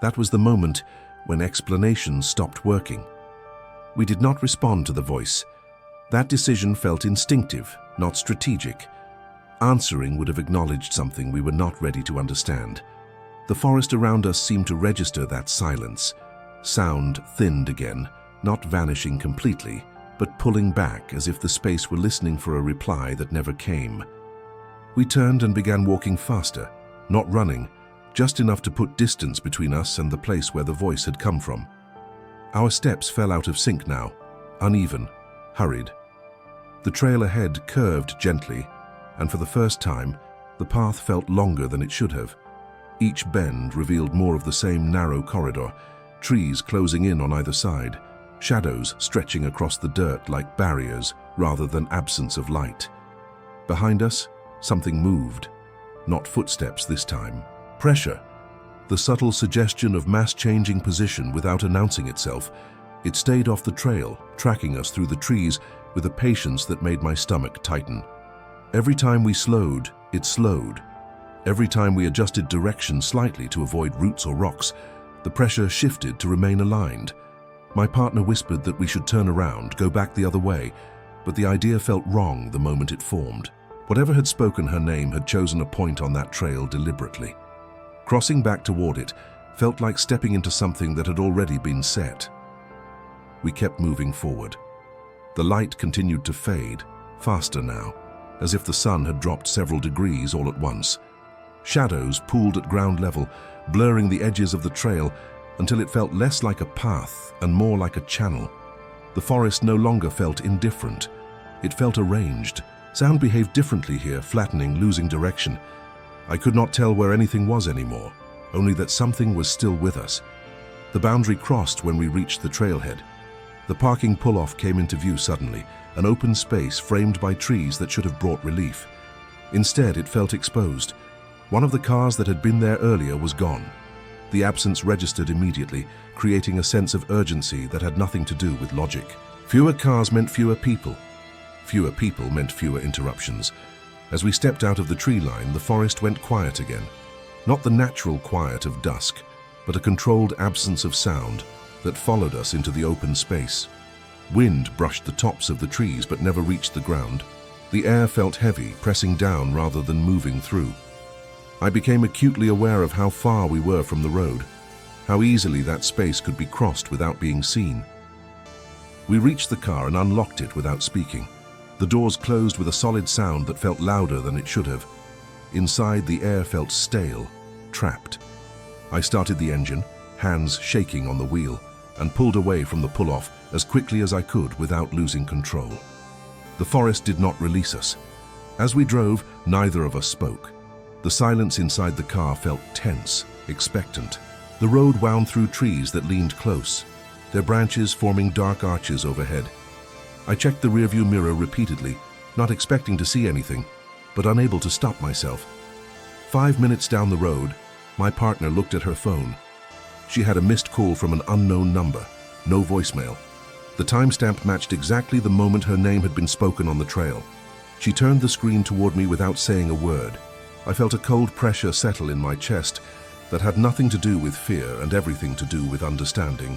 That was the moment when explanations stopped working. We did not respond to the voice. That decision felt instinctive, not strategic. Answering would have acknowledged something we were not ready to understand. The forest around us seemed to register that silence. Sound thinned again, not vanishing completely, but pulling back as if the space were listening for a reply that never came. We turned and began walking faster, not running, just enough to put distance between us and the place where the voice had come from. Our steps fell out of sync now, uneven, hurried. The trail ahead curved gently, and for the first time, the path felt longer than it should have. Each bend revealed more of the same narrow corridor, trees closing in on either side, shadows stretching across the dirt like barriers rather than absence of light. Behind us, something moved. Not footsteps this time. Pressure. The subtle suggestion of mass changing position without announcing itself. It stayed off the trail, tracking us through the trees with a patience that made my stomach tighten. Every time we slowed, it slowed. Every time we adjusted direction slightly to avoid roots or rocks, the pressure shifted to remain aligned. My partner whispered that we should turn around, go back the other way, but the idea felt wrong the moment it formed. Whatever had spoken her name had chosen a point on that trail deliberately. Crossing back toward it felt like stepping into something that had already been set. We kept moving forward. The light continued to fade, faster now, as if the sun had dropped several degrees all at once. Shadows pooled at ground level, blurring the edges of the trail until it felt less like a path and more like a channel. The forest no longer felt indifferent. It felt arranged. Sound behaved differently here, flattening, losing direction. I could not tell where anything was anymore, only that something was still with us. The boundary crossed when we reached the trailhead. The parking pull-off came into view suddenly, an open space framed by trees that should have brought relief. Instead, it felt exposed. One of the cars that had been there earlier was gone. The absence registered immediately, creating a sense of urgency that had nothing to do with logic. Fewer cars meant fewer people. Fewer people meant fewer interruptions. As we stepped out of the tree line, the forest went quiet again. Not the natural quiet of dusk, but a controlled absence of sound that followed us into the open space. Wind brushed the tops of the trees but never reached the ground. The air felt heavy, pressing down rather than moving through. I became acutely aware of how far we were from the road, how easily that space could be crossed without being seen. We reached the car and unlocked it without speaking. The doors closed with a solid sound that felt louder than it should have. Inside, the air felt stale, trapped. I started the engine, hands shaking on the wheel, and pulled away from the pull-off as quickly as I could without losing control. The forest did not release us. As we drove, neither of us spoke. The silence inside the car felt tense, expectant. The road wound through trees that leaned close, their branches forming dark arches overhead. I checked the rearview mirror repeatedly, not expecting to see anything, but unable to stop myself. 5 minutes down the road, my partner looked at her phone. She had a missed call from an unknown number, no voicemail. The timestamp matched exactly the moment her name had been spoken on the trail. She turned the screen toward me without saying a word. I felt a cold pressure settle in my chest that had nothing to do with fear and everything to do with understanding.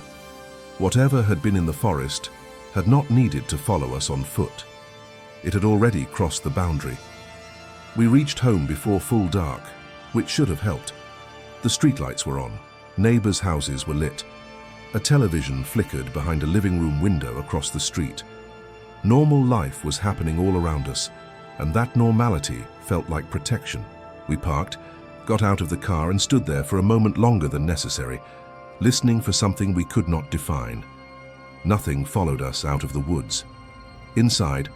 Whatever had been in the forest had not needed to follow us on foot. It had already crossed the boundary. We reached home before full dark, which should have helped. The streetlights were on. Neighbors' houses were lit. A television flickered behind a living room window across the street. Normal life was happening all around us, and that normality felt like protection. We parked, got out of the car and stood there for a moment longer than necessary, listening for something we could not define. Nothing followed us out of the woods. Inside,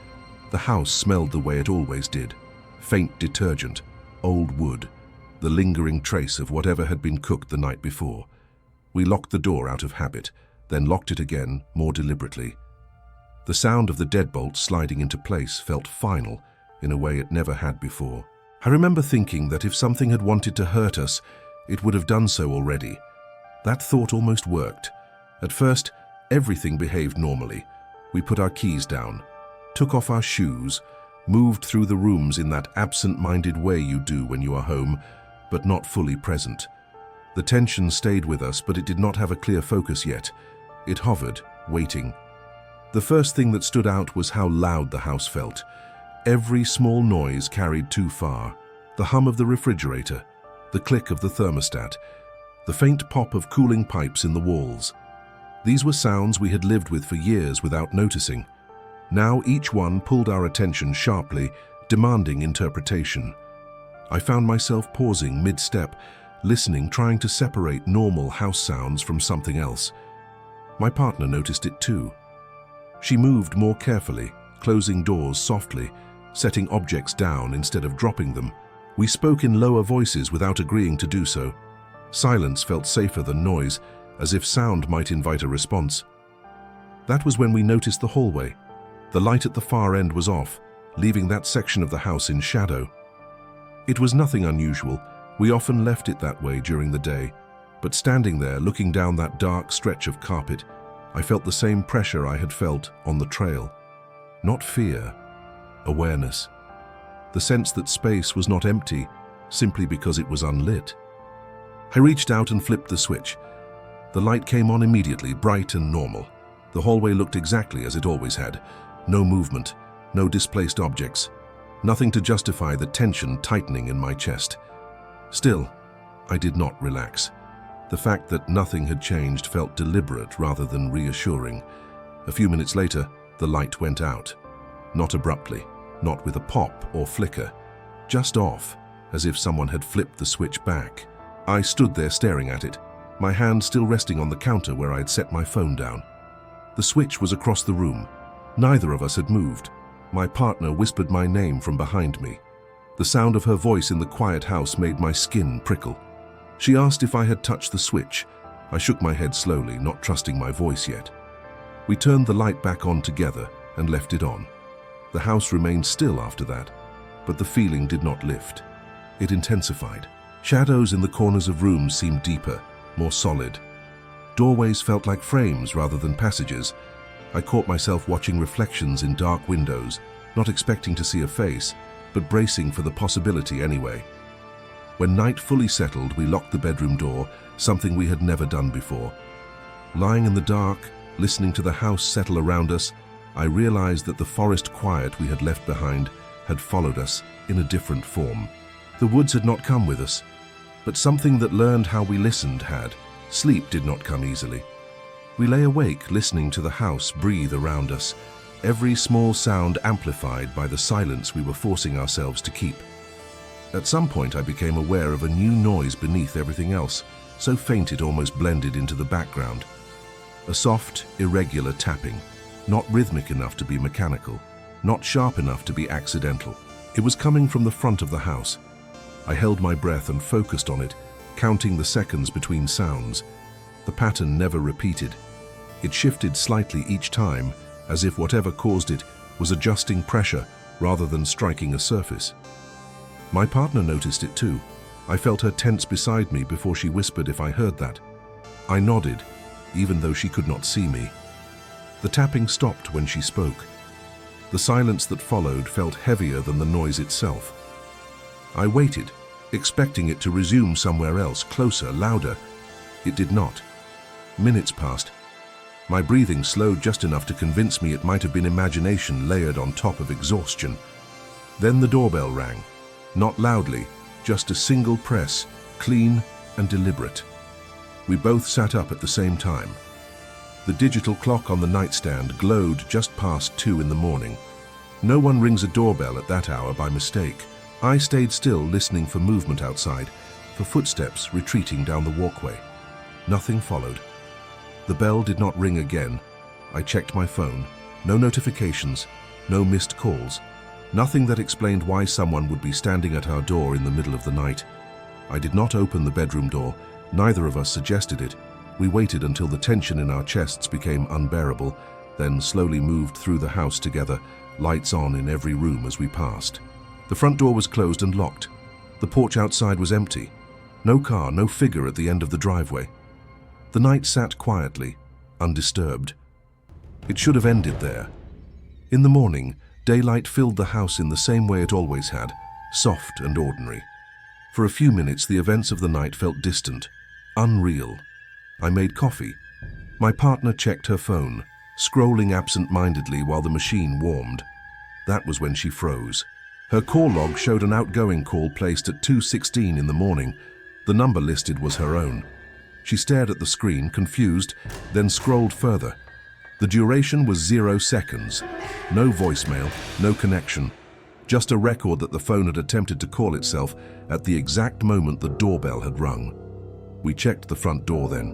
the house smelled the way it always did. Faint detergent, old wood, the lingering trace of whatever had been cooked the night before. We locked the door out of habit, then locked it again more deliberately. The sound of the deadbolt sliding into place felt final, in a way it never had before. I remember thinking that if something had wanted to hurt us, it would have done so already. That thought almost worked. At first, everything behaved normally. We put our keys down, took off our shoes, moved through the rooms in that absent-minded way you do when you are home, but not fully present. The tension stayed with us, but it did not have a clear focus yet. It hovered, waiting. The first thing that stood out was how loud the house felt. Every small noise carried too far. The hum of the refrigerator, the click of the thermostat, the faint pop of cooling pipes in the walls. These were sounds we had lived with for years without noticing. Now each one pulled our attention sharply, demanding interpretation. I found myself pausing mid-step, listening, trying to separate normal house sounds from something else. My partner noticed it too. She moved more carefully, closing doors softly, setting objects down instead of dropping them. We spoke in lower voices without agreeing to do so. Silence felt safer than noise, as if sound might invite a response. That was when we noticed the hallway. The light at the far end was off, leaving that section of the house in shadow. It was nothing unusual. We often left it that way during the day, but standing there, looking down that dark stretch of carpet, I felt the same pressure I had felt on the trail. Not fear, awareness. The sense that space was not empty simply because it was unlit. I reached out and flipped the switch. The light came on immediately, bright and normal. The hallway looked exactly as it always had. No movement, no displaced objects, nothing to justify the tension tightening in my chest. Still, I did not relax. The fact that nothing had changed felt deliberate rather than reassuring. A few minutes later, the light went out. Not abruptly, not with a pop or flicker, just off, as if someone had flipped the switch back. I stood there staring at it, my hand still resting on the counter where I had set my phone down. The switch was across the room. Neither of us had moved. My partner whispered my name from behind me. The sound of her voice in the quiet house made my skin prickle. She asked if I had touched the switch. I shook my head slowly, not trusting my voice yet. We turned the light back on together and left it on. The house remained still after that, but the feeling did not lift. It intensified. Shadows in the corners of rooms seemed deeper, more solid. Doorways felt like frames rather than passages. I caught myself watching reflections in dark windows, not expecting to see a face, but bracing for the possibility anyway. When night fully settled, we locked the bedroom door, something we had never done before. Lying in the dark, listening to the house settle around us, I realized that the forest quiet we had left behind had followed us in a different form. The woods had not come with us, but something that learned how we listened had. Sleep did not come easily. We lay awake, listening to the house breathe around us, every small sound amplified by the silence we were forcing ourselves to keep. At some point, I became aware of a new noise beneath everything else, so faint it almost blended into the background. A soft, irregular tapping, not rhythmic enough to be mechanical, not sharp enough to be accidental. It was coming from the front of the house. I held my breath and focused on it, counting the seconds between sounds. The pattern never repeated. It shifted slightly each time, as if whatever caused it was adjusting pressure rather than striking a surface. My partner noticed it too. I felt her tense beside me before she whispered if I heard that. I nodded, even though she could not see me. The tapping stopped when she spoke. The silence that followed felt heavier than the noise itself. I waited, expecting it to resume somewhere else, closer, louder. It did not. Minutes passed. My breathing slowed just enough to convince me it might have been imagination layered on top of exhaustion. Then the doorbell rang. Not loudly, just a single press, clean and deliberate. We both sat up at the same time. The digital clock on the nightstand glowed just past 2 in the morning. No one rings a doorbell at that hour by mistake. I stayed still, listening for movement outside, for footsteps retreating down the walkway. Nothing followed. The bell did not ring again. I checked my phone. No notifications, no missed calls. Nothing that explained why someone would be standing at our door in the middle of the night. I did not open the bedroom door. Neither of us suggested it. We waited until the tension in our chests became unbearable, then slowly moved through the house together, lights on in every room as we passed. The front door was closed and locked. The porch outside was empty. No car, no figure at the end of the driveway. The night sat quietly, undisturbed. It should have ended there. In the morning, daylight filled the house in the same way it always had, soft and ordinary. For a few minutes, the events of the night felt distant, unreal. I made coffee. My partner checked her phone, scrolling absent-mindedly while the machine warmed. That was when she froze. Her call log showed an outgoing call placed at 2:16 in the morning. The number listed was her own. She stared at the screen, confused, then scrolled further. The duration was 0 seconds. No voicemail, no connection. Just a record that the phone had attempted to call itself at the exact moment the doorbell had rung. We checked the front door then.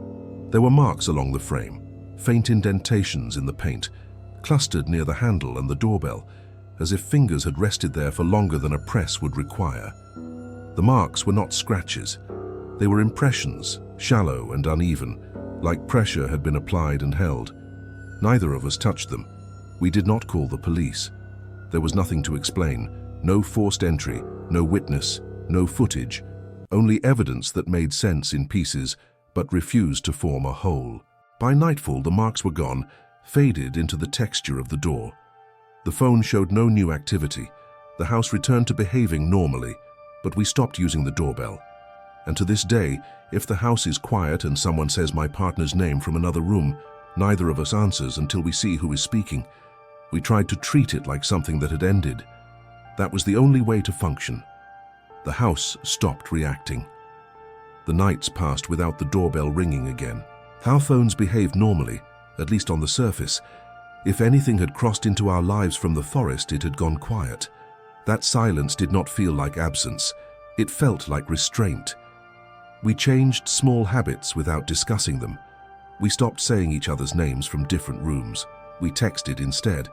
There were marks along the frame, faint indentations in the paint, clustered near the handle and the doorbell, as if fingers had rested there for longer than a press would require. The marks were not scratches. They were impressions, shallow and uneven, like pressure had been applied and held. Neither of us touched them. We did not call the police. There was nothing to explain, no forced entry, no witness, no footage, only evidence that made sense in pieces but refused to form a whole. By nightfall, the marks were gone, faded into the texture of the door. The phone showed no new activity. The house returned to behaving normally, but we stopped using the doorbell. And to this day, if the house is quiet and someone says my partner's name from another room, neither of us answers until we see who is speaking. We tried to treat it like something that had ended. That was the only way to function. The house stopped reacting. The nights passed without the doorbell ringing again. How phones behaved normally, at least on the surface. If anything had crossed into our lives from the forest, it had gone quiet. That silence did not feel like absence. It felt like restraint. We changed small habits without discussing them. We stopped saying each other's names from different rooms. We texted instead.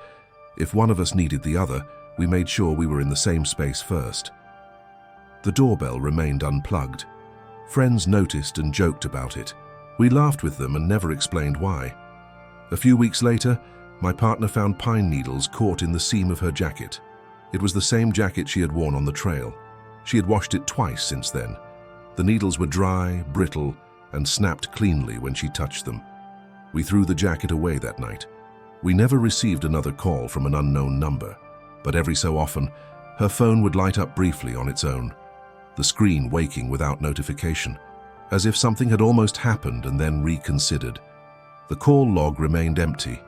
If one of us needed the other, we made sure we were in the same space first. The doorbell remained unplugged. Friends noticed and joked about it. We laughed with them and never explained why. A few weeks later, my partner found pine needles caught in the seam of her jacket. It was the same jacket she had worn on the trail. She had washed it twice since then. The needles were dry, brittle, and snapped cleanly when she touched them. We threw the jacket away that night. We never received another call from an unknown number, but every so often, her phone would light up briefly on its own, the screen waking without notification, as if something had almost happened and then reconsidered. The call log remained empty.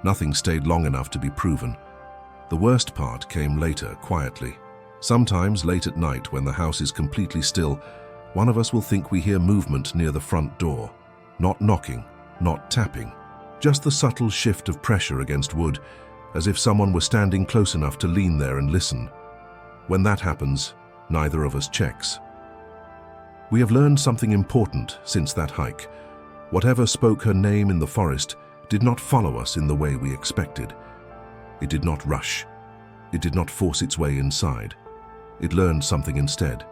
Nothing stayed long enough to be proven. The worst part came later, quietly. Sometimes late at night, when the house is completely still, one of us will think we hear movement near the front door. Not knocking, not tapping, just the subtle shift of pressure against wood, as if someone were standing close enough to lean there and listen. When that happens, neither of us checks. We have learned something important since that hike. Whatever spoke her name in the forest did not follow us in the way we expected. It did not rush. It did not force its way inside. It learned something instead.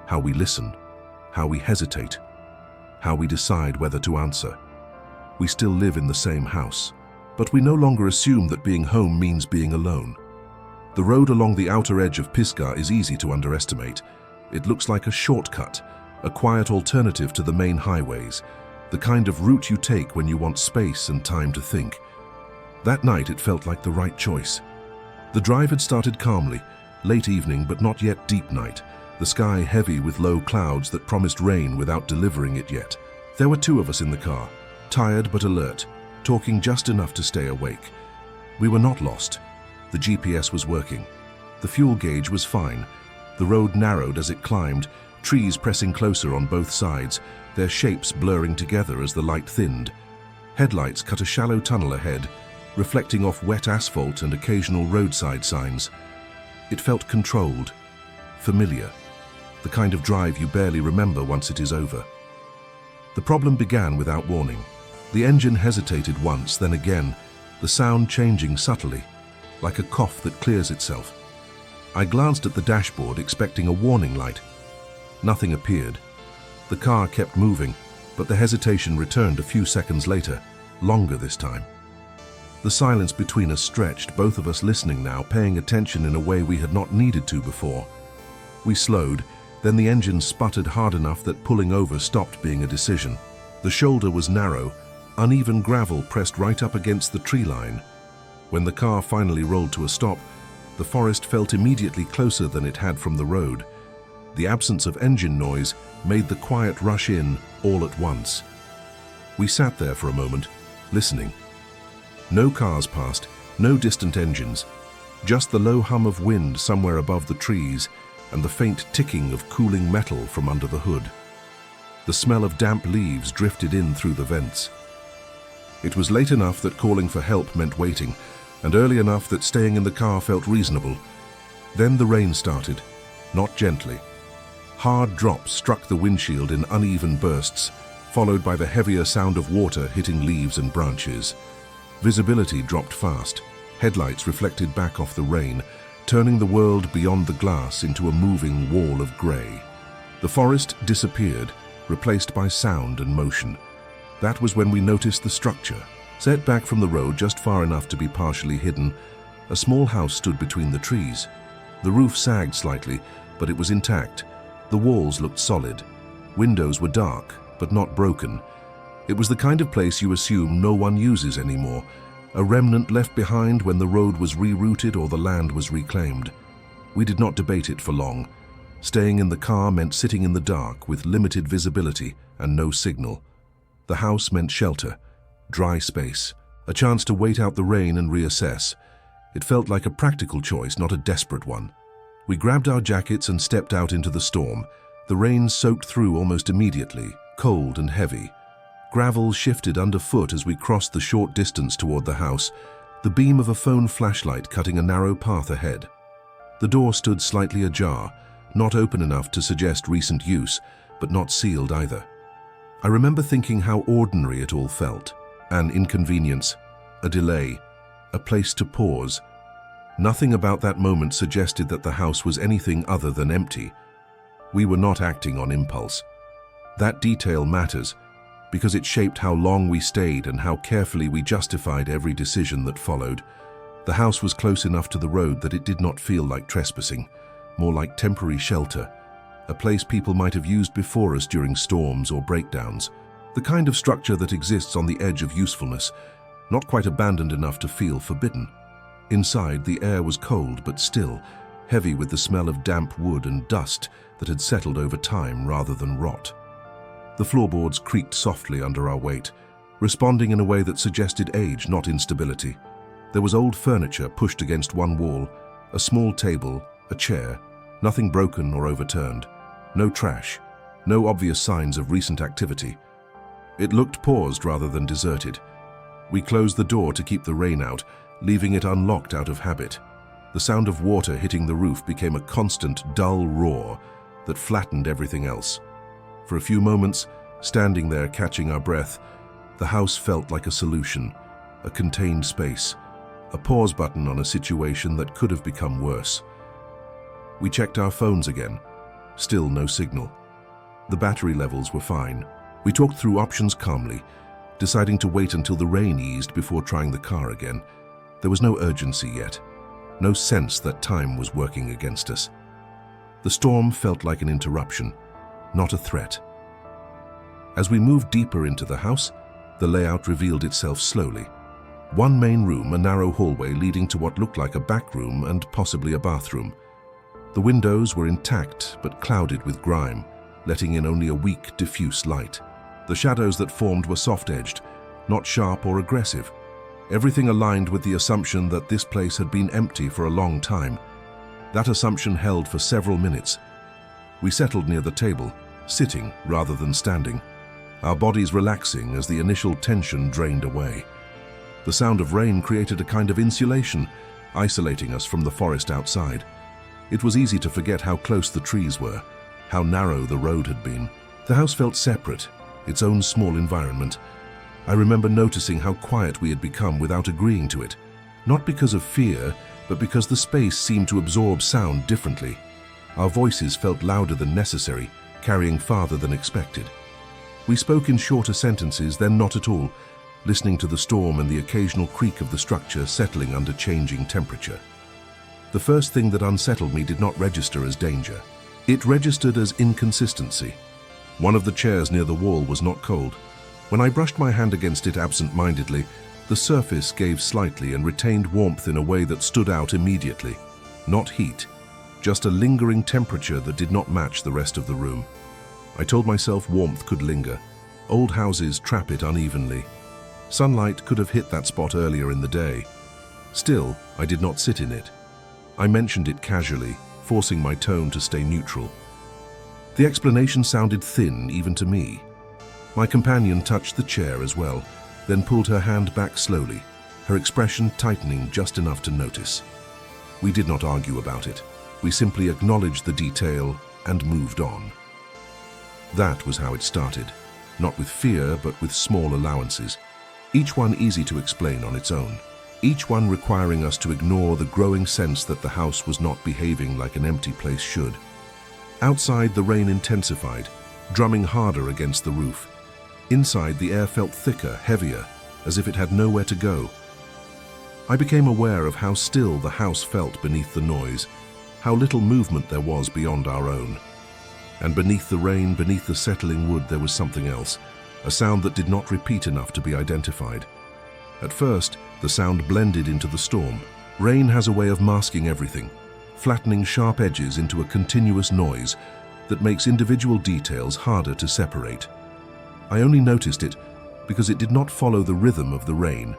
How we listen, how we hesitate, how we decide whether to answer. We still live in the same house, but we no longer assume that being home means being alone. The road along the outer edge of Pisgah is easy to underestimate. It looks like a shortcut, a quiet alternative to the main highways, the kind of route you take when you want space and time to think. That night it felt like the right choice. The drive had started calmly, late evening but not yet deep night, the sky heavy with low clouds that promised rain without delivering it yet. There were two of us in the car, tired but alert, talking just enough to stay awake. We were not lost. The GPS was working. The fuel gauge was fine. The road narrowed as it climbed, trees pressing closer on both sides, their shapes blurring together as the light thinned. Headlights cut a shallow tunnel ahead, reflecting off wet asphalt and occasional roadside signs. It felt controlled, familiar, the kind of drive you barely remember once it is over. The problem began without warning. The engine hesitated once, then again, the sound changing subtly, like a cough that clears itself. I glanced at the dashboard, expecting a warning light. Nothing appeared. The car kept moving, but the hesitation returned a few seconds later, longer this time. The silence between us stretched, both of us listening now, paying attention in a way we had not needed to before. We slowed, then the engine sputtered hard enough that pulling over stopped being a decision. The shoulder was narrow, uneven gravel pressed right up against the tree line. When the car finally rolled to a stop, the forest felt immediately closer than it had from the road. The absence of engine noise made the quiet rush in all at once. We sat there for a moment, listening. No cars passed, no distant engines, just the low hum of wind somewhere above the trees and the faint ticking of cooling metal from under the hood. The smell of damp leaves drifted in through the vents. It was late enough that calling for help meant waiting, and early enough that staying in the car felt reasonable. Then the rain started, not gently. Hard drops struck the windshield in uneven bursts, followed by the heavier sound of water hitting leaves and branches. Visibility dropped fast. Headlights reflected back off the rain, turning the world beyond the glass into a moving wall of grey. The forest disappeared, replaced by sound and motion. That was when we noticed the structure. Set back from the road just far enough to be partially hidden, a small house stood between the trees. The roof sagged slightly, but it was intact. The walls looked solid. Windows were dark, but not broken. It was the kind of place you assume no one uses anymore, a remnant left behind when the road was rerouted or the land was reclaimed. We did not debate it for long. Staying in the car meant sitting in the dark with limited visibility and no signal. The house meant shelter, dry space, a chance to wait out the rain and reassess. It felt like a practical choice, not a desperate one. We grabbed our jackets and stepped out into the storm. The rain soaked through almost immediately, cold and heavy. Gravel shifted underfoot as we crossed the short distance toward the house, the beam of a phone flashlight cutting a narrow path ahead. The door stood slightly ajar, not open enough to suggest recent use, but not sealed either. I remember thinking how ordinary it all felt. An inconvenience, a delay, a place to pause. Nothing about that moment suggested that the house was anything other than empty. We were not acting on impulse. That detail matters, because it shaped how long we stayed and how carefully we justified every decision that followed. The house was close enough to the road that it did not feel like trespassing, more like temporary shelter, a place people might have used before us during storms or breakdowns, the kind of structure that exists on the edge of usefulness, not quite abandoned enough to feel forbidden. Inside, the air was cold but still, heavy with the smell of damp wood and dust that had settled over time rather than rot. The floorboards creaked softly under our weight, responding in a way that suggested age, not instability. There was old furniture pushed against one wall, a small table, a chair, nothing broken or overturned, no trash, no obvious signs of recent activity. It looked paused rather than deserted. We closed the door to keep the rain out, leaving it unlocked out of habit. The sound of water hitting the roof became a constant, dull roar that flattened everything else. For a few moments, standing there catching our breath, the house felt like a solution, a contained space, a pause button on a situation that could have become worse. We checked our phones again. Still no signal. The battery levels were fine. We talked through options calmly, deciding to wait until the rain eased before trying the car again. There was no urgency yet, no sense that time was working against us. The storm felt like an interruption, not a threat. As we moved deeper into the house, the layout revealed itself slowly. One main room, a narrow hallway leading to what looked like a back room and possibly a bathroom. The windows were intact but clouded with grime, letting in only a weak, diffuse light. The shadows that formed were soft-edged, not sharp or aggressive. Everything aligned with the assumption that this place had been empty for a long time. That assumption held for several minutes. We settled near the table, sitting rather than standing, our bodies relaxing as the initial tension drained away. The sound of rain created a kind of insulation, isolating us from the forest outside. It was easy to forget how close the trees were, how narrow the road had been. The house felt separate, its own small environment. I remember noticing how quiet we had become without agreeing to it, not because of fear, but because the space seemed to absorb sound differently. Our voices felt louder than necessary, carrying farther than expected. We spoke in shorter sentences, then not at all, listening to the storm and the occasional creak of the structure settling under changing temperature. The first thing that unsettled me did not register as danger. It registered as inconsistency. One of the chairs near the wall was not cold. When I brushed my hand against it absent-mindedly, the surface gave slightly and retained warmth in a way that stood out immediately. Not heat, just a lingering temperature that did not match the rest of the room. I told myself warmth could linger. Old houses trap it unevenly. Sunlight could have hit that spot earlier in the day. Still, I did not sit in it. I mentioned it casually, forcing my tone to stay neutral. The explanation sounded thin even to me. My companion touched the chair as well, then pulled her hand back slowly, her expression tightening just enough to notice. We did not argue about it. We simply acknowledged the detail and moved on. That was how it started, not with fear but with small allowances, each one easy to explain on its own, each one requiring us to ignore the growing sense that the house was not behaving like an empty place should. Outside, the rain intensified, drumming harder against the roof. Inside, the air felt thicker, heavier, as if it had nowhere to go. I became aware of how still the house felt beneath the noise, how little movement there was beyond our own. And beneath the rain, beneath the settling wood, there was something else, a sound that did not repeat enough to be identified. At first, the sound blended into the storm. Rain has a way of masking everything, flattening sharp edges into a continuous noise that makes individual details harder to separate. I only noticed it because it did not follow the rhythm of the rain.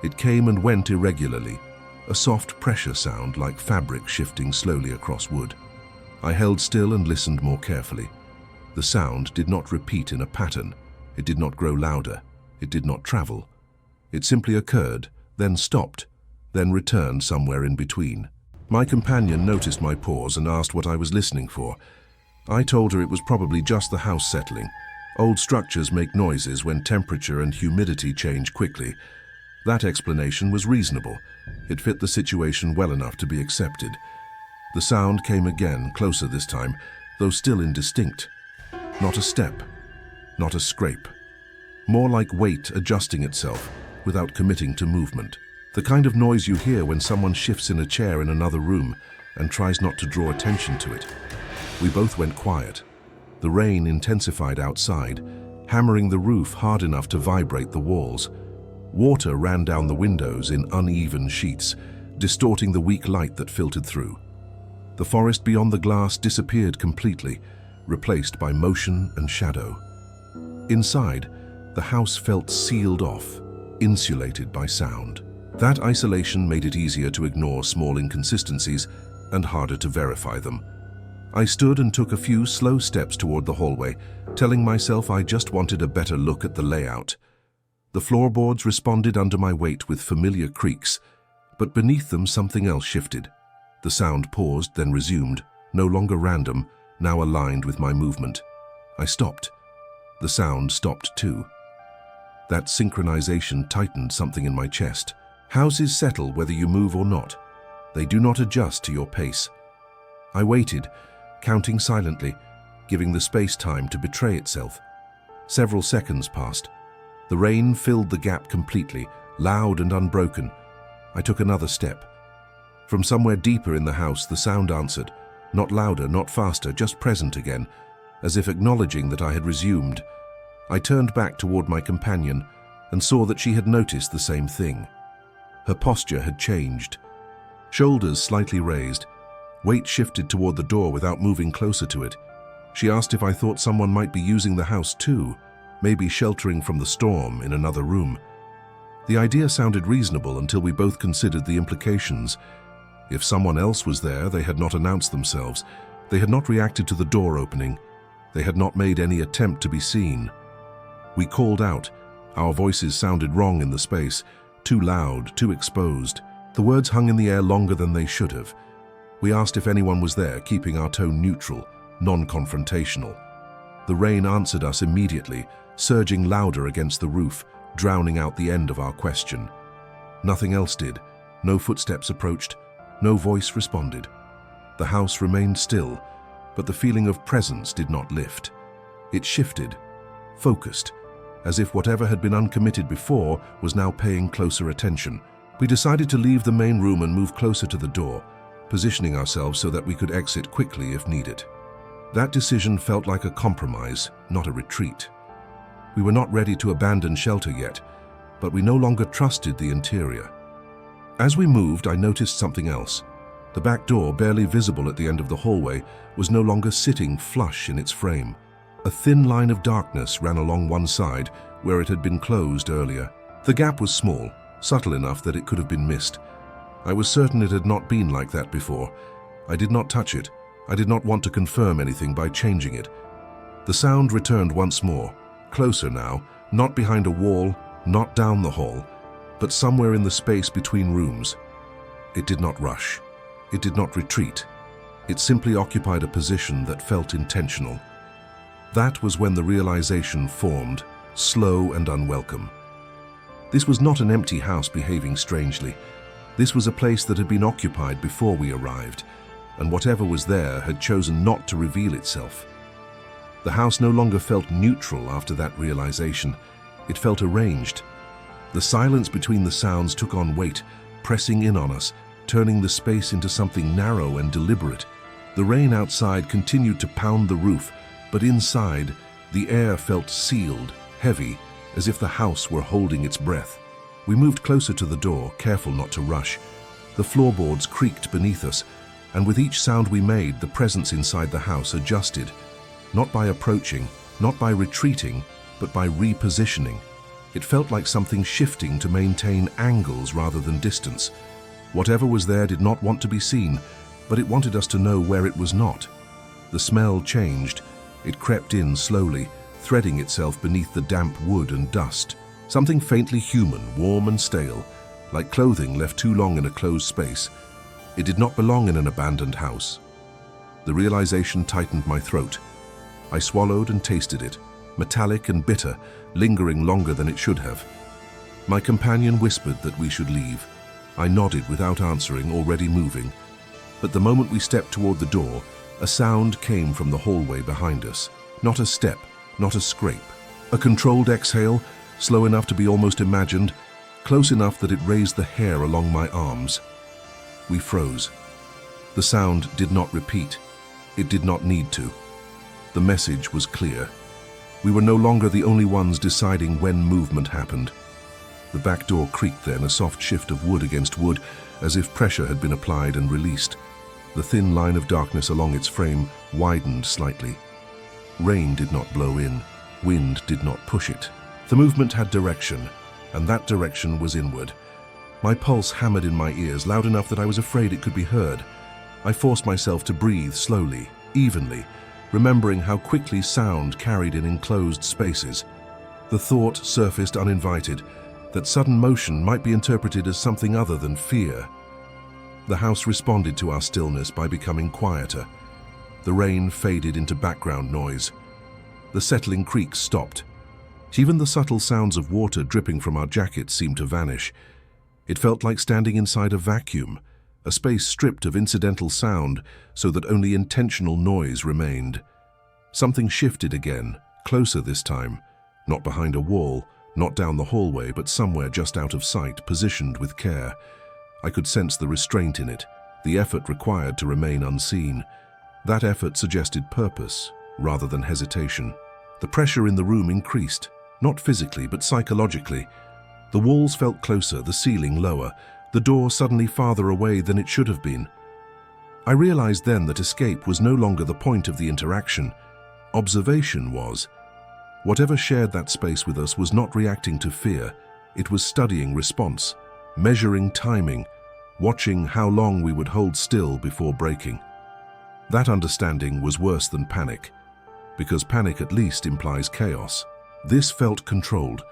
It came and went irregularly, a soft pressure sound like fabric shifting slowly across wood. I held still and listened more carefully. The sound did not repeat in a pattern. It did not grow louder. It did not travel. It simply occurred, then stopped, then returned somewhere in between. My companion noticed my pause and asked what I was listening for. I told her it was probably just the house settling. Old structures make noises when temperature and humidity change quickly. That explanation was reasonable. It fit the situation well enough to be accepted. The sound came again, closer this time, though still indistinct. Not a step, not a scrape. More like weight adjusting itself without committing to movement. The kind of noise you hear when someone shifts in a chair in another room and tries not to draw attention to it. We both went quiet. The rain intensified outside, hammering the roof hard enough to vibrate the walls. Water ran down the windows in uneven sheets, distorting the weak light that filtered through. The forest beyond the glass disappeared completely, replaced by motion and shadow. Inside, the house felt sealed off, insulated by sound. That isolation made it easier to ignore small inconsistencies and harder to verify them. I stood and took a few slow steps toward the hallway, telling myself I just wanted a better look at the layout. The floorboards responded under my weight with familiar creaks, but beneath them something else shifted. The sound paused, then resumed, no longer random, now aligned with my movement. I stopped. The sound stopped too. That synchronization tightened something in my chest. Houses settle whether you move or not. They do not adjust to your pace. I waited, counting silently, giving the space time to betray itself. Several seconds passed. The rain filled the gap completely, loud and unbroken. I took another step. From somewhere deeper in the house, the sound answered, not louder, not faster, just present again, as if acknowledging that I had resumed. I turned back toward my companion and saw that she had noticed the same thing. Her posture had changed. Shoulders slightly raised, weight shifted toward the door without moving closer to it. She asked if I thought someone might be using the house too, maybe sheltering from the storm in another room. The idea sounded reasonable until we both considered the implications. If someone else was there, they had not announced themselves. They had not reacted to the door opening. They had not made any attempt to be seen. We called out. Our voices sounded wrong in the space, too loud, too exposed. The words hung in the air longer than they should have. We asked if anyone was there, keeping our tone neutral, non-confrontational. The rain answered us immediately, surging louder against the roof, drowning out the end of our question. Nothing else did. No footsteps approached. No voice responded. The house remained still, but the feeling of presence did not lift. It shifted, focused, as if whatever had been uncommitted before was now paying closer attention. We decided to leave the main room and move closer to the door, positioning ourselves so that we could exit quickly if needed. That decision felt like a compromise, not a retreat. We were not ready to abandon shelter yet, but we no longer trusted the interior. As we moved, I noticed something else. The back door, barely visible at the end of the hallway, was no longer sitting flush in its frame. A thin line of darkness ran along one side where it had been closed earlier. The gap was small, subtle enough that it could have been missed. I was certain it had not been like that before. I did not touch it. I did not want to confirm anything by changing it. The sound returned once more, closer now, not behind a wall, not down the hall, but somewhere in the space between rooms. It did not rush. It did not retreat. It simply occupied a position that felt intentional. That was when the realization formed, slow and unwelcome. This was not an empty house behaving strangely. This was a place that had been occupied before we arrived, and whatever was there had chosen not to reveal itself. The house no longer felt neutral after that realization. It felt arranged. The silence between the sounds took on weight, pressing in on us, turning the space into something narrow and deliberate. The rain outside continued to pound the roof, but inside, the air felt sealed, heavy, as if the house were holding its breath. We moved closer to the door, careful not to rush. The floorboards creaked beneath us, and with each sound we made, the presence inside the house adjusted, not by approaching, not by retreating, but by repositioning. It felt like something shifting to maintain angles rather than distance. Whatever was there did not want to be seen, but it wanted us to know where it was not. The smell changed. It crept in slowly, threading itself beneath the damp wood and dust. Something faintly human, warm and stale, like clothing left too long in a closed space. It did not belong in an abandoned house. The realization tightened my throat. I swallowed and tasted it, metallic and bitter, lingering longer than it should have. My companion whispered that we should leave. I nodded without answering, already moving. But the moment we stepped toward the door, a sound came from the hallway behind us. Not a step, not a scrape. A controlled exhale, slow enough to be almost imagined, close enough that it raised the hair along my arms. We froze. The sound did not repeat. It did not need to. The message was clear. We were no longer the only ones deciding when movement happened. The back door creaked then, a soft shift of wood against wood, as if pressure had been applied and released. The thin line of darkness along its frame widened slightly. Rain did not blow in. Wind did not push it. The movement had direction, and that direction was inward. My pulse hammered in my ears, loud enough that I was afraid it could be heard. I forced myself to breathe slowly, evenly, remembering how quickly sound carried in enclosed spaces. The thought surfaced uninvited, that sudden motion might be interpreted as something other than fear. The house responded to our stillness by becoming quieter. The rain faded into background noise. The settling creaks stopped. Even the subtle sounds of water dripping from our jackets seemed to vanish. It felt like standing inside a vacuum, a space stripped of incidental sound so that only intentional noise remained. Something shifted again, closer this time, not behind a wall, not down the hallway, but somewhere just out of sight, positioned with care. I could sense the restraint in it, the effort required to remain unseen. That effort suggested purpose, rather than hesitation. The pressure in the room increased, not physically, but psychologically. The walls felt closer, the ceiling lower, the door suddenly farther away than it should have been. I realized then that escape was no longer the point of the interaction. Observation was. Whatever shared that space with us was not reacting to fear. It was studying response, measuring timing, watching how long we would hold still before breaking. That understanding was worse than panic, because panic at least implies chaos. This felt controlled.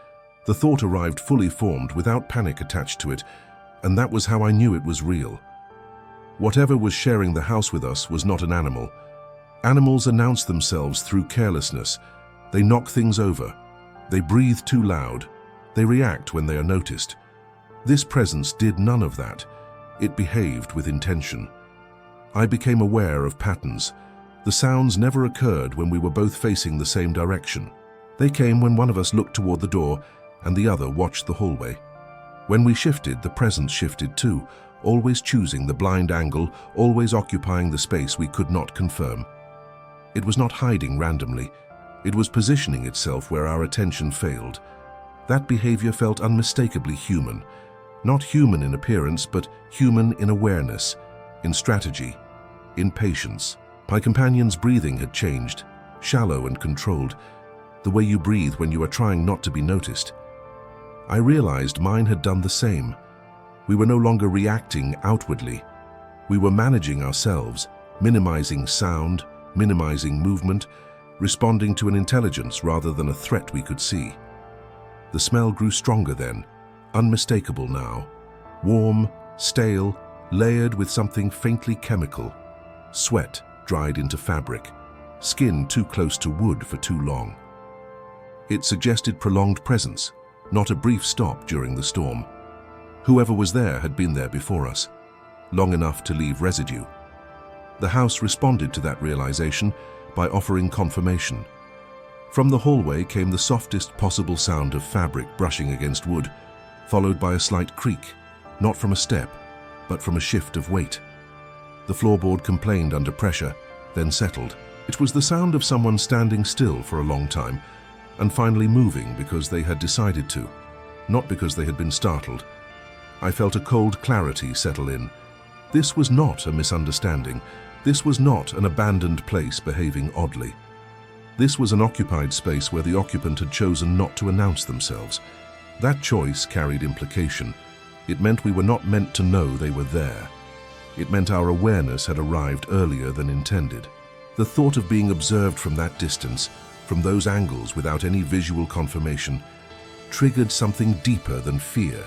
The thought arrived fully formed, without panic attached to it, and that was how I knew it was real. Whatever was sharing the house with us was not an animal. Animals announce themselves through carelessness. They knock things over. They breathe too loud. They react when they are noticed. This presence did none of that. It behaved with intention. I became aware of patterns. The sounds never occurred when we were both facing the same direction. They came when one of us looked toward the door and the other watched the hallway. When we shifted, the presence shifted too, always choosing the blind angle, always occupying the space we could not confirm. It was not hiding randomly. It was positioning itself where our attention failed. That behavior felt unmistakably human. Not human in appearance, but human in awareness, in strategy, in patience. My companion's breathing had changed, shallow and controlled, the way you breathe when you are trying not to be noticed. I realized mine had done the same. We were no longer reacting outwardly. We were managing ourselves, minimizing sound, minimizing movement, responding to an intelligence rather than a threat we could see. The smell grew stronger then, unmistakable now. Warm, stale, layered with something faintly chemical. Sweat dried into fabric, skin too close to wood for too long. It suggested prolonged presence, not a brief stop during the storm. Whoever was there had been there before us, long enough to leave residue. The house responded to that realization by offering confirmation. From the hallway came the softest possible sound of fabric brushing against wood, followed by a slight creak, not from a step, but from a shift of weight. The floorboard complained under pressure, then settled. It was the sound of someone standing still for a long time, and finally moving because they had decided to, not because they had been startled. I felt a cold clarity settle in. This was not a misunderstanding. This was not an abandoned place behaving oddly. This was an occupied space where the occupant had chosen not to announce themselves. That choice carried implication. It meant we were not meant to know they were there. It meant our awareness had arrived earlier than intended. The thought of being observed from that distance, from those angles without any visual confirmation, triggered something deeper than fear.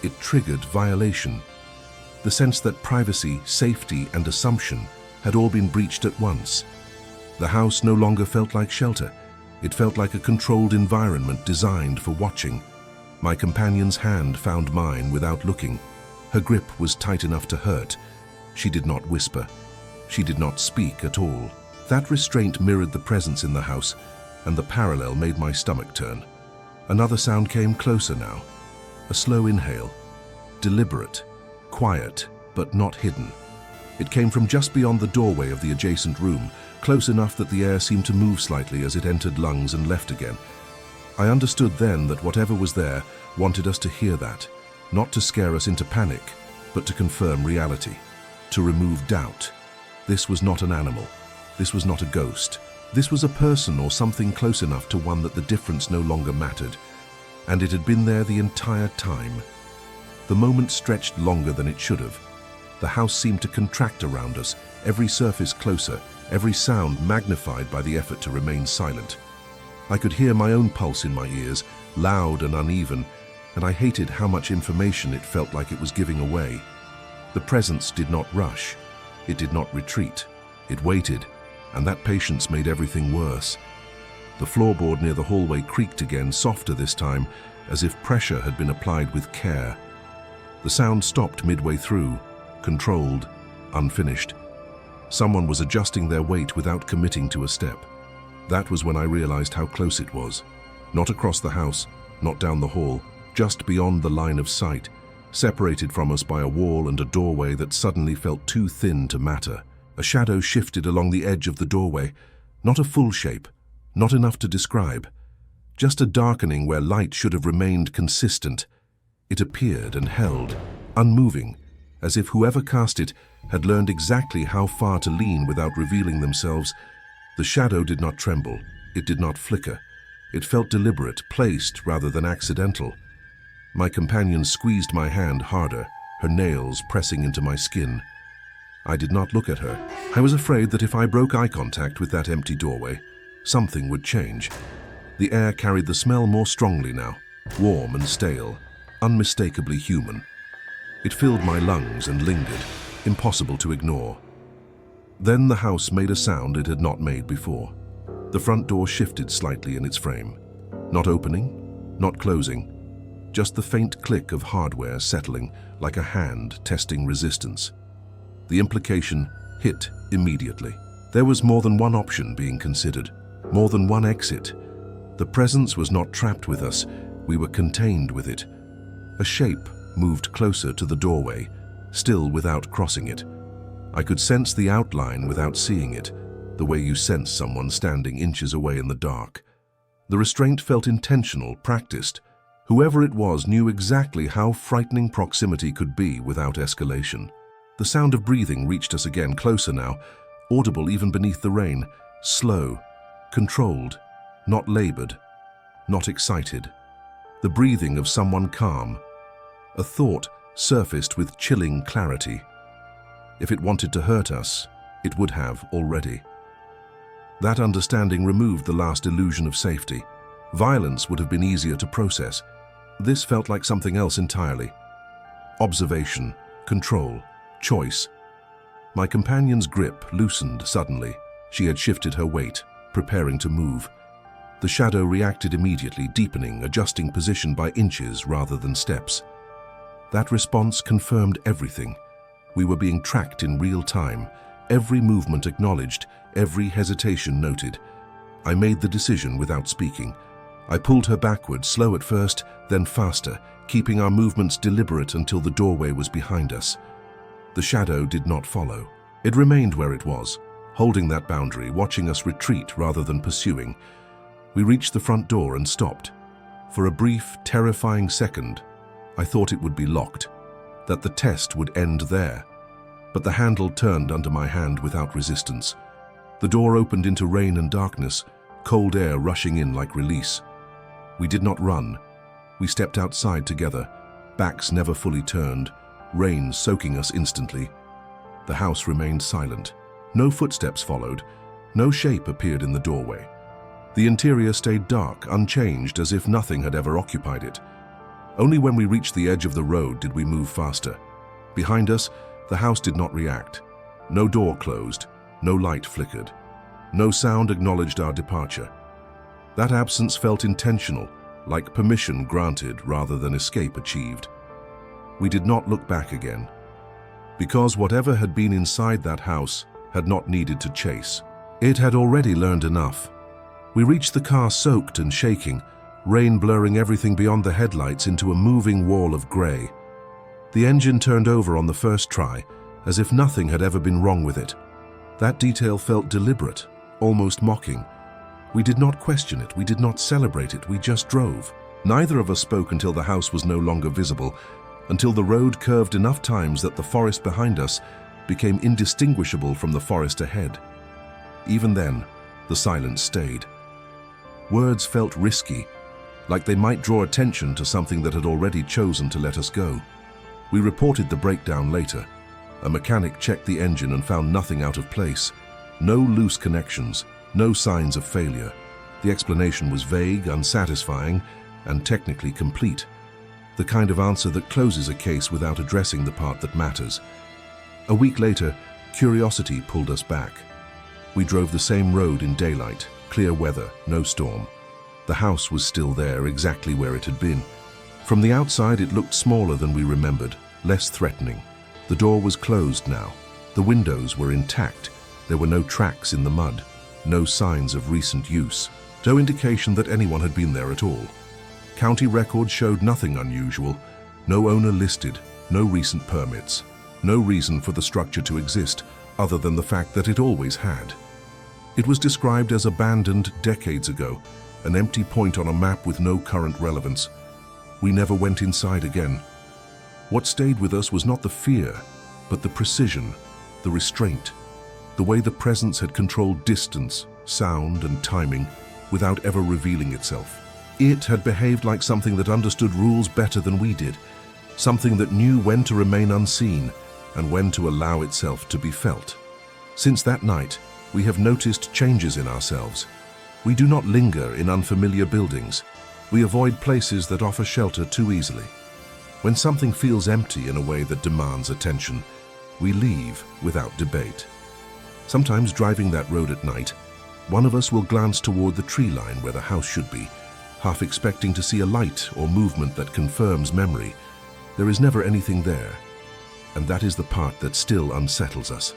It triggered violation. The sense that privacy, safety, and assumption had all been breached at once. The house no longer felt like shelter. It felt like a controlled environment designed for watching. My companion's hand found mine without looking. Her grip was tight enough to hurt. She did not whisper. She did not speak at all. That restraint mirrored the presence in the house, and the parallel made my stomach turn. Another sound came closer now. A slow inhale. Deliberate. Quiet, but not hidden. It came from just beyond the doorway of the adjacent room, close enough that the air seemed to move slightly as it entered lungs and left again. I understood then that whatever was there wanted us to hear that, not to scare us into panic, but to confirm reality, to remove doubt. This was not an animal. This was not a ghost. This was a person or something close enough to one that the difference no longer mattered, and it had been there the entire time. The moment stretched longer than it should have. The house seemed to contract around us, every surface closer, every sound magnified by the effort to remain silent. I could hear my own pulse in my ears, loud and uneven, and I hated how much information it felt like it was giving away. The presence did not rush. It did not retreat. It waited, and that patience made everything worse. The floorboard near the hallway creaked again, softer this time, as if pressure had been applied with care. The sound stopped midway through, controlled, unfinished. Someone was adjusting their weight without committing to a step. That was when I realized how close it was. Not across the house, not down the hall, just beyond the line of sight, separated from us by a wall and a doorway that suddenly felt too thin to matter. A shadow shifted along the edge of the doorway, not a full shape, not enough to describe, just a darkening where light should have remained consistent. It appeared and held, unmoving, as if whoever cast it had learned exactly how far to lean without revealing themselves. The shadow did not tremble, it did not flicker. It felt deliberate, placed rather than accidental. My companion squeezed my hand harder, her nails pressing into my skin. I did not look at her. I was afraid that if I broke eye contact with that empty doorway, something would change. The air carried the smell more strongly now, warm and stale, unmistakably human. It filled my lungs and lingered, impossible to ignore. Then the house made a sound it had not made before. The front door shifted slightly in its frame. Not opening, not closing, just the faint click of hardware settling like a hand testing resistance. The implication hit immediately. There was more than one option being considered, more than one exit. The presence was not trapped with us, we were contained with it. A shape moved closer to the doorway, still without crossing it. I could sense the outline without seeing it, the way you sense someone standing inches away in the dark. The restraint felt intentional, practiced. Whoever it was knew exactly how frightening proximity could be without escalation. The sound of breathing reached us again, closer now, audible even beneath the rain, slow, controlled, not labored, not excited. The breathing of someone calm. A thought surfaced with chilling clarity. If it wanted to hurt us, it would have already. That understanding removed the last illusion of safety. Violence would have been easier to process. This felt like something else entirely. Observation, control, choice. My companion's grip loosened suddenly. She had shifted her weight, preparing to move. The shadow reacted immediately, deepening, adjusting position by inches rather than steps. That response confirmed everything. We were being tracked in real time, every movement acknowledged, every hesitation noted. I made the decision without speaking. I pulled her backward, slow at first, then faster, keeping our movements deliberate until the doorway was behind us. The shadow did not follow. It remained where it was, holding that boundary, watching us retreat rather than pursuing. We reached the front door and stopped. For a brief, terrifying second, I thought it would be locked, that the test would end there. But the handle turned under my hand without resistance. The door opened into rain and darkness, cold air rushing in like release. We did not run. We stepped outside together, backs never fully turned, rain soaking us instantly. The house remained silent. No footsteps followed. No shape appeared in the doorway. The interior stayed dark, unchanged, as if nothing had ever occupied it. Only when we reached the edge of the road did we move faster. Behind us, the house did not react. No door closed, no light flickered. No sound acknowledged our departure. That absence felt intentional, like permission granted rather than escape achieved. We did not look back again, because whatever had been inside that house had not needed to chase. It had already learned enough. We reached the car soaked and shaking, rain blurring everything beyond the headlights into a moving wall of grey. The engine turned over on the first try, as if nothing had ever been wrong with it. That detail felt deliberate, almost mocking. We did not question it, we did not celebrate it, we just drove. Neither of us spoke until the house was no longer visible, until the road curved enough times that the forest behind us became indistinguishable from the forest ahead. Even then, the silence stayed. Words felt risky, like they might draw attention to something that had already chosen to let us go. We reported the breakdown later. A mechanic checked the engine and found nothing out of place. No loose connections, no signs of failure. The explanation was vague, unsatisfying, and technically complete. The kind of answer that closes a case without addressing the part that matters. A week later, curiosity pulled us back. We drove the same road in daylight, clear weather, no storm. The house was still there, exactly where it had been. From the outside, it looked smaller than we remembered, less threatening. The door was closed now. The windows were intact. There were no tracks in the mud, no signs of recent use, no indication that anyone had been there at all. County records showed nothing unusual, no owner listed, no recent permits, no reason for the structure to exist other than the fact that it always had. It was described as abandoned decades ago, an empty point on a map with no current relevance. We never went inside again. What stayed with us was not the fear, but the precision, the restraint, the way the presence had controlled distance, sound, and timing without ever revealing itself. It had behaved like something that understood rules better than we did, something that knew when to remain unseen and when to allow itself to be felt. Since that night, we have noticed changes in ourselves. We do not linger in unfamiliar buildings. We avoid places that offer shelter too easily. When something feels empty in a way that demands attention, we leave without debate. Sometimes driving that road at night, one of us will glance toward the tree line where the house should be, half expecting to see a light or movement that confirms memory. There is never anything there, and that is the part that still unsettles us,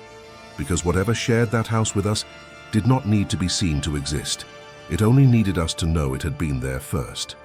because whatever shared that house with us did not need to be seen to exist. It only needed us to know it had been there first.